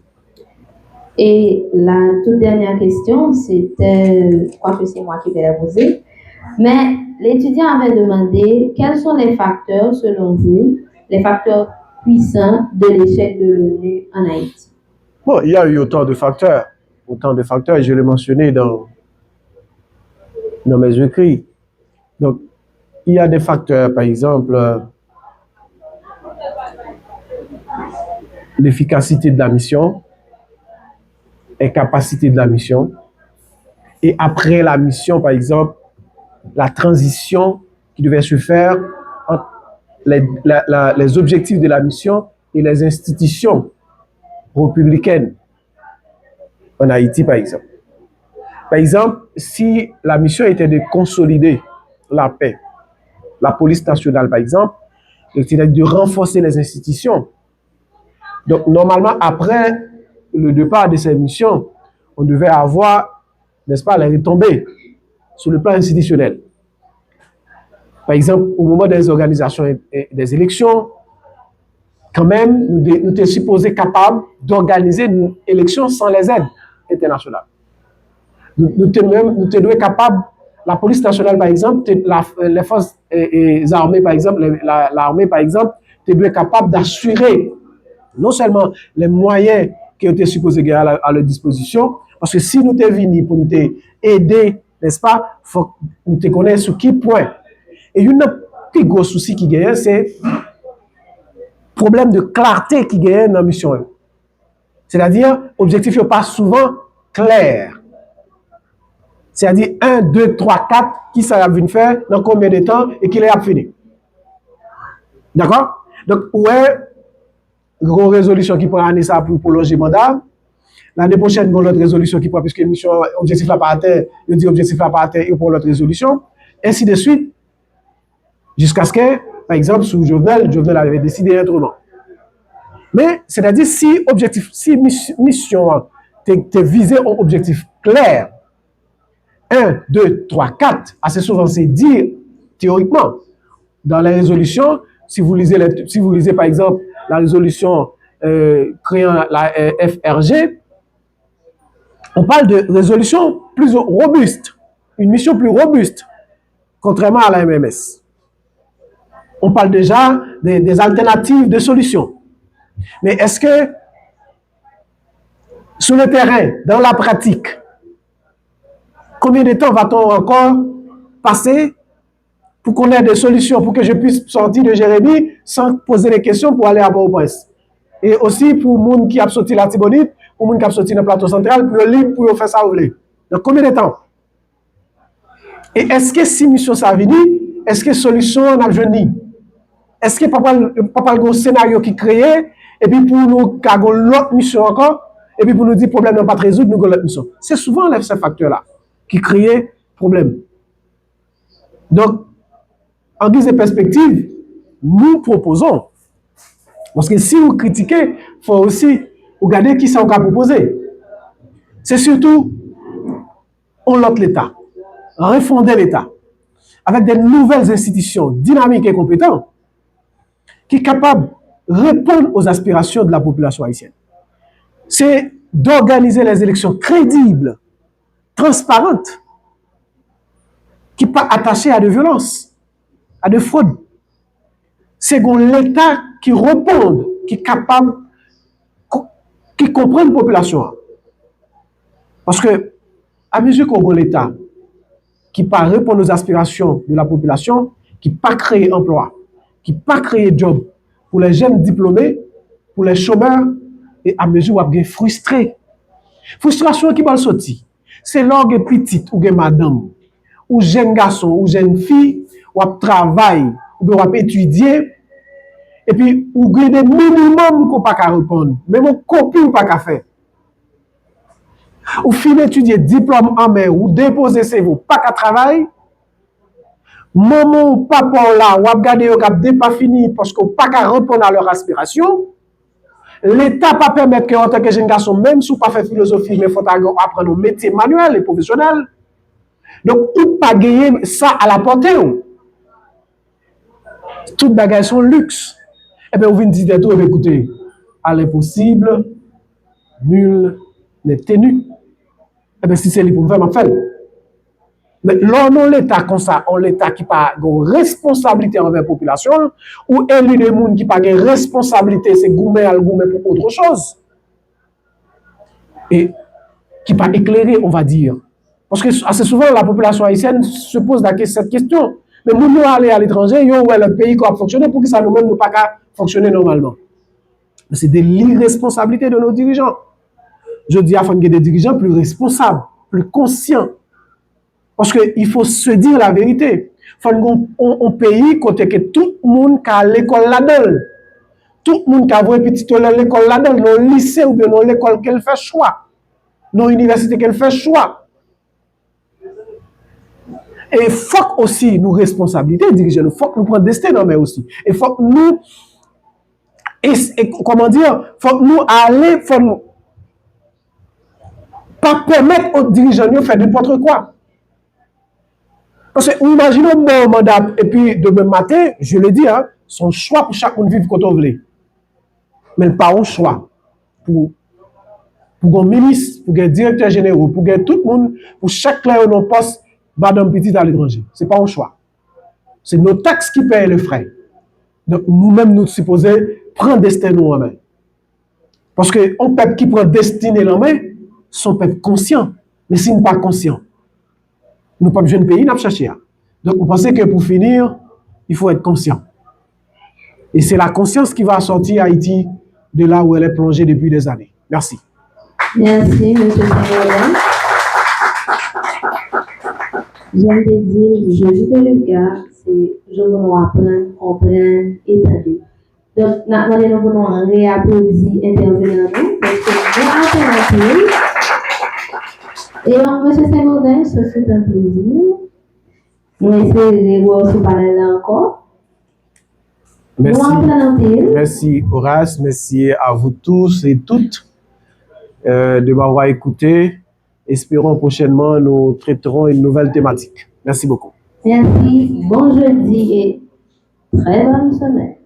Speaker 1: Et la toute dernière question, c'était, je crois que c'est moi qui vais la poser, mais l'étudiant avait demandé quels sont les facteurs, selon vous, les facteurs puissants de l'échec de l'ONU en Haïti.
Speaker 2: Bon, il y a eu autant de facteurs, je l'ai mentionné dans mes écrits. Donc, il y a des facteurs, par exemple, l'efficacité de la mission, incapacité de la mission, et après la mission, par exemple, la transition qui devait se faire entre les objectifs de la mission et les institutions républicaines en Haïti, par exemple. Par exemple, si la mission était de consolider la paix, la police nationale, par exemple, c'est-à-dire de renforcer les institutions. Donc, normalement, après le départ de ces missions, on devait avoir, n'est-ce pas, les retombées sur le plan institutionnel. Par exemple, au moment des organisations des élections, quand même, nous étions supposés capables d'organiser une élection sans les aides internationales. Nous étions capables, la police nationale, par exemple, les forces armées, par exemple, l'armée, par exemple, était capable d'assurer non seulement les moyens qui étaient supposés gagner à leur disposition, parce que si nous étions venus pour nous aider, n'est-ce pas, il faut que nous te connaissions sur qui point. Et il y a un plus gros souci qui gagne, c'est le problème de clarté qui gagne dans la mission. C'est-à-dire, l'objectif n'est pas souvent clair. C'est-à-dire 1, 2, 3, 4, qui ça a vu faire, dans combien de temps, et qui l'a fini. D'accord? Donc, ouais, une résolution qui prend l'année ça pour prolonger le mandat. L'année prochaine, une autre résolution qui prend, puisque mission, objectif là pas atteint, il dit objectif là pas atteint, et pour l'autre résolution. Ainsi de suite, jusqu'à ce que, par exemple, sous Jovenel avait décidé autrement. Mais, c'est-à-dire, si mission t'es visé un objectif clair, 1, 2, 3, 4, assez souvent c'est dire théoriquement dans la résolution, si vous lisez par exemple la résolution créant la FRG, on parle de résolution plus robuste, une mission plus robuste, contrairement à la MMS. On parle déjà des alternatives de solutions. Mais est-ce que sur le terrain, dans la pratique, combien de temps va-t-on encore passer pour qu'on ait des solutions, pour que je puisse sortir de Jérémie sans poser des questions pour aller à Port-au-Prince? Et aussi pour les gens qui ont sorti la Tibonite, pour les gens qui ont sorti le plateau central, pour libre pour faire ça où vous voulez. Donc combien de temps? Et est-ce que si mission ça vient, est-ce que solution on a besoin? Est-ce que papa un scénario qui créé et puis pour nous avons l'autre mission encore et puis pour nous dire problème n'est pas résoudre, nous avons l'autre mission. C'est souvent ces facteurs-là qui créent problème. Donc, en guise de perspective, nous proposons, parce que si vous critiquez, il faut aussi regarder qui ça on a proposé. C'est surtout on l'autre l'État, refonder l'État, avec des nouvelles institutions dynamiques et compétentes, qui sont capables de répondre aux aspirations de la population haïtienne. C'est d'organiser les élections crédibles, transparentes, qui ne sont pas attachées à de violences, à de fraudes. C'est l'État qui répond, qui est capable, qui comprend la population. Parce que, à mesure qu'on a l'État qui ne répond aux aspirations de la population, qui ne pas créer emploi, qui ne pas créer job pour les jeunes diplômés, pour les chômeurs, et à mesure où on est frustré. Frustration qui va sortir. C'est l'orgue petite ou madame, ou jeune garçon, ou jeune fille, ou travail, ou bien on va étudier, et puis ou avez des minimums qu'on pas qu'à répondre, même une copie ou pas qu'à faire. Ou fin étudier diplôme en main, ou déposer CV, pas qu'à travail, maman ou papa là, ou regarder au cap pas fini parce qu'on pas qu'à répondre à leur aspiration. L'État pas permettre que en tant que jeune garçon, même si vous pas fait philosophie, mais faut apprendre un métier manuel et professionnel. Donc, ou pas gagner ça à la portée. Toutes bagages sont luxe. Et bien, vous venez dire tout, écoutez, à l'impossible, nul n'est tenu. Et bien, si c'est lui pour me faire, je fais. Mais là, non, l'État comme ça, on l'État qui n'a pas de responsabilité envers la population, ou élu des gens qui n'a pas de responsabilité, c'est gourmet à gourmet pour autre chose. Et qui n'est pas éclairé, on va dire. Parce que assez souvent, la population haïtienne se pose cette question. Mais nous aller à l'étranger, nous avons le pays qui a fonctionné pour que ça nous-mêmes ne pas fonctionner normalement. C'est de l'irresponsabilité de nos dirigeants. Je dis qu'il y a des dirigeants plus responsables, plus conscients. Parce qu'il faut se dire la vérité. Il faut un pays côté que tout le monde qui a l'école là-dedans. Tout le monde qui a un petit l'école là-dedans, dans le lycée ou bien dans l'école qu'elle fait choix. Dans l'université qu'elle fait choix. Et il faut aussi nous responsabiliser, diriger, il faut que nous prenions destin dans main aussi. Il faut que nous, comment dire, faut que nous aller, faut nous pas permettre aux dirigeants de faire n'importe quoi. Parce que, imaginons un bon mandat, et puis demain matin, je le dis, hein, son choix pour chaque monde vivre quand on veut. Mais pas un choix pour un ministre, pour un directeur général, pour tout le monde, pour chaque clé dans poste, madame petite à l'étranger. Ce n'est pas un choix. C'est nos taxes qui payent les frais. Donc, nous-mêmes, nous supposons prendre destin nous en main. Parce qu'un peuple qui prend destinée en main, son peuple conscient. Mais s'il n'est pas conscient, nous ne sommes pas un pays, nous avons cherché. Donc, on pensait que pour finir, il faut être conscient. Et c'est la conscience qui va sortir Haïti de là où elle est plongée depuis des années. Merci.
Speaker 1: Merci, M. Saint-Laurent. J'aime te dire, je dis de le gars, c'est je veux apprendre, comprendre, établir. Donc, nous voulons réapplaudir, intervenir en nous, parce que nous apprenons. Et donc, M. Saint-Laurent, ce fut un plaisir. Nous essayons de voir ce panel encore.
Speaker 2: Merci. Merci Horace, merci à vous tous et toutes de m'avoir écouté. Espérons prochainement nous traiterons une nouvelle thématique. Merci beaucoup.
Speaker 1: Merci, bon jeudi et très bonne semaine.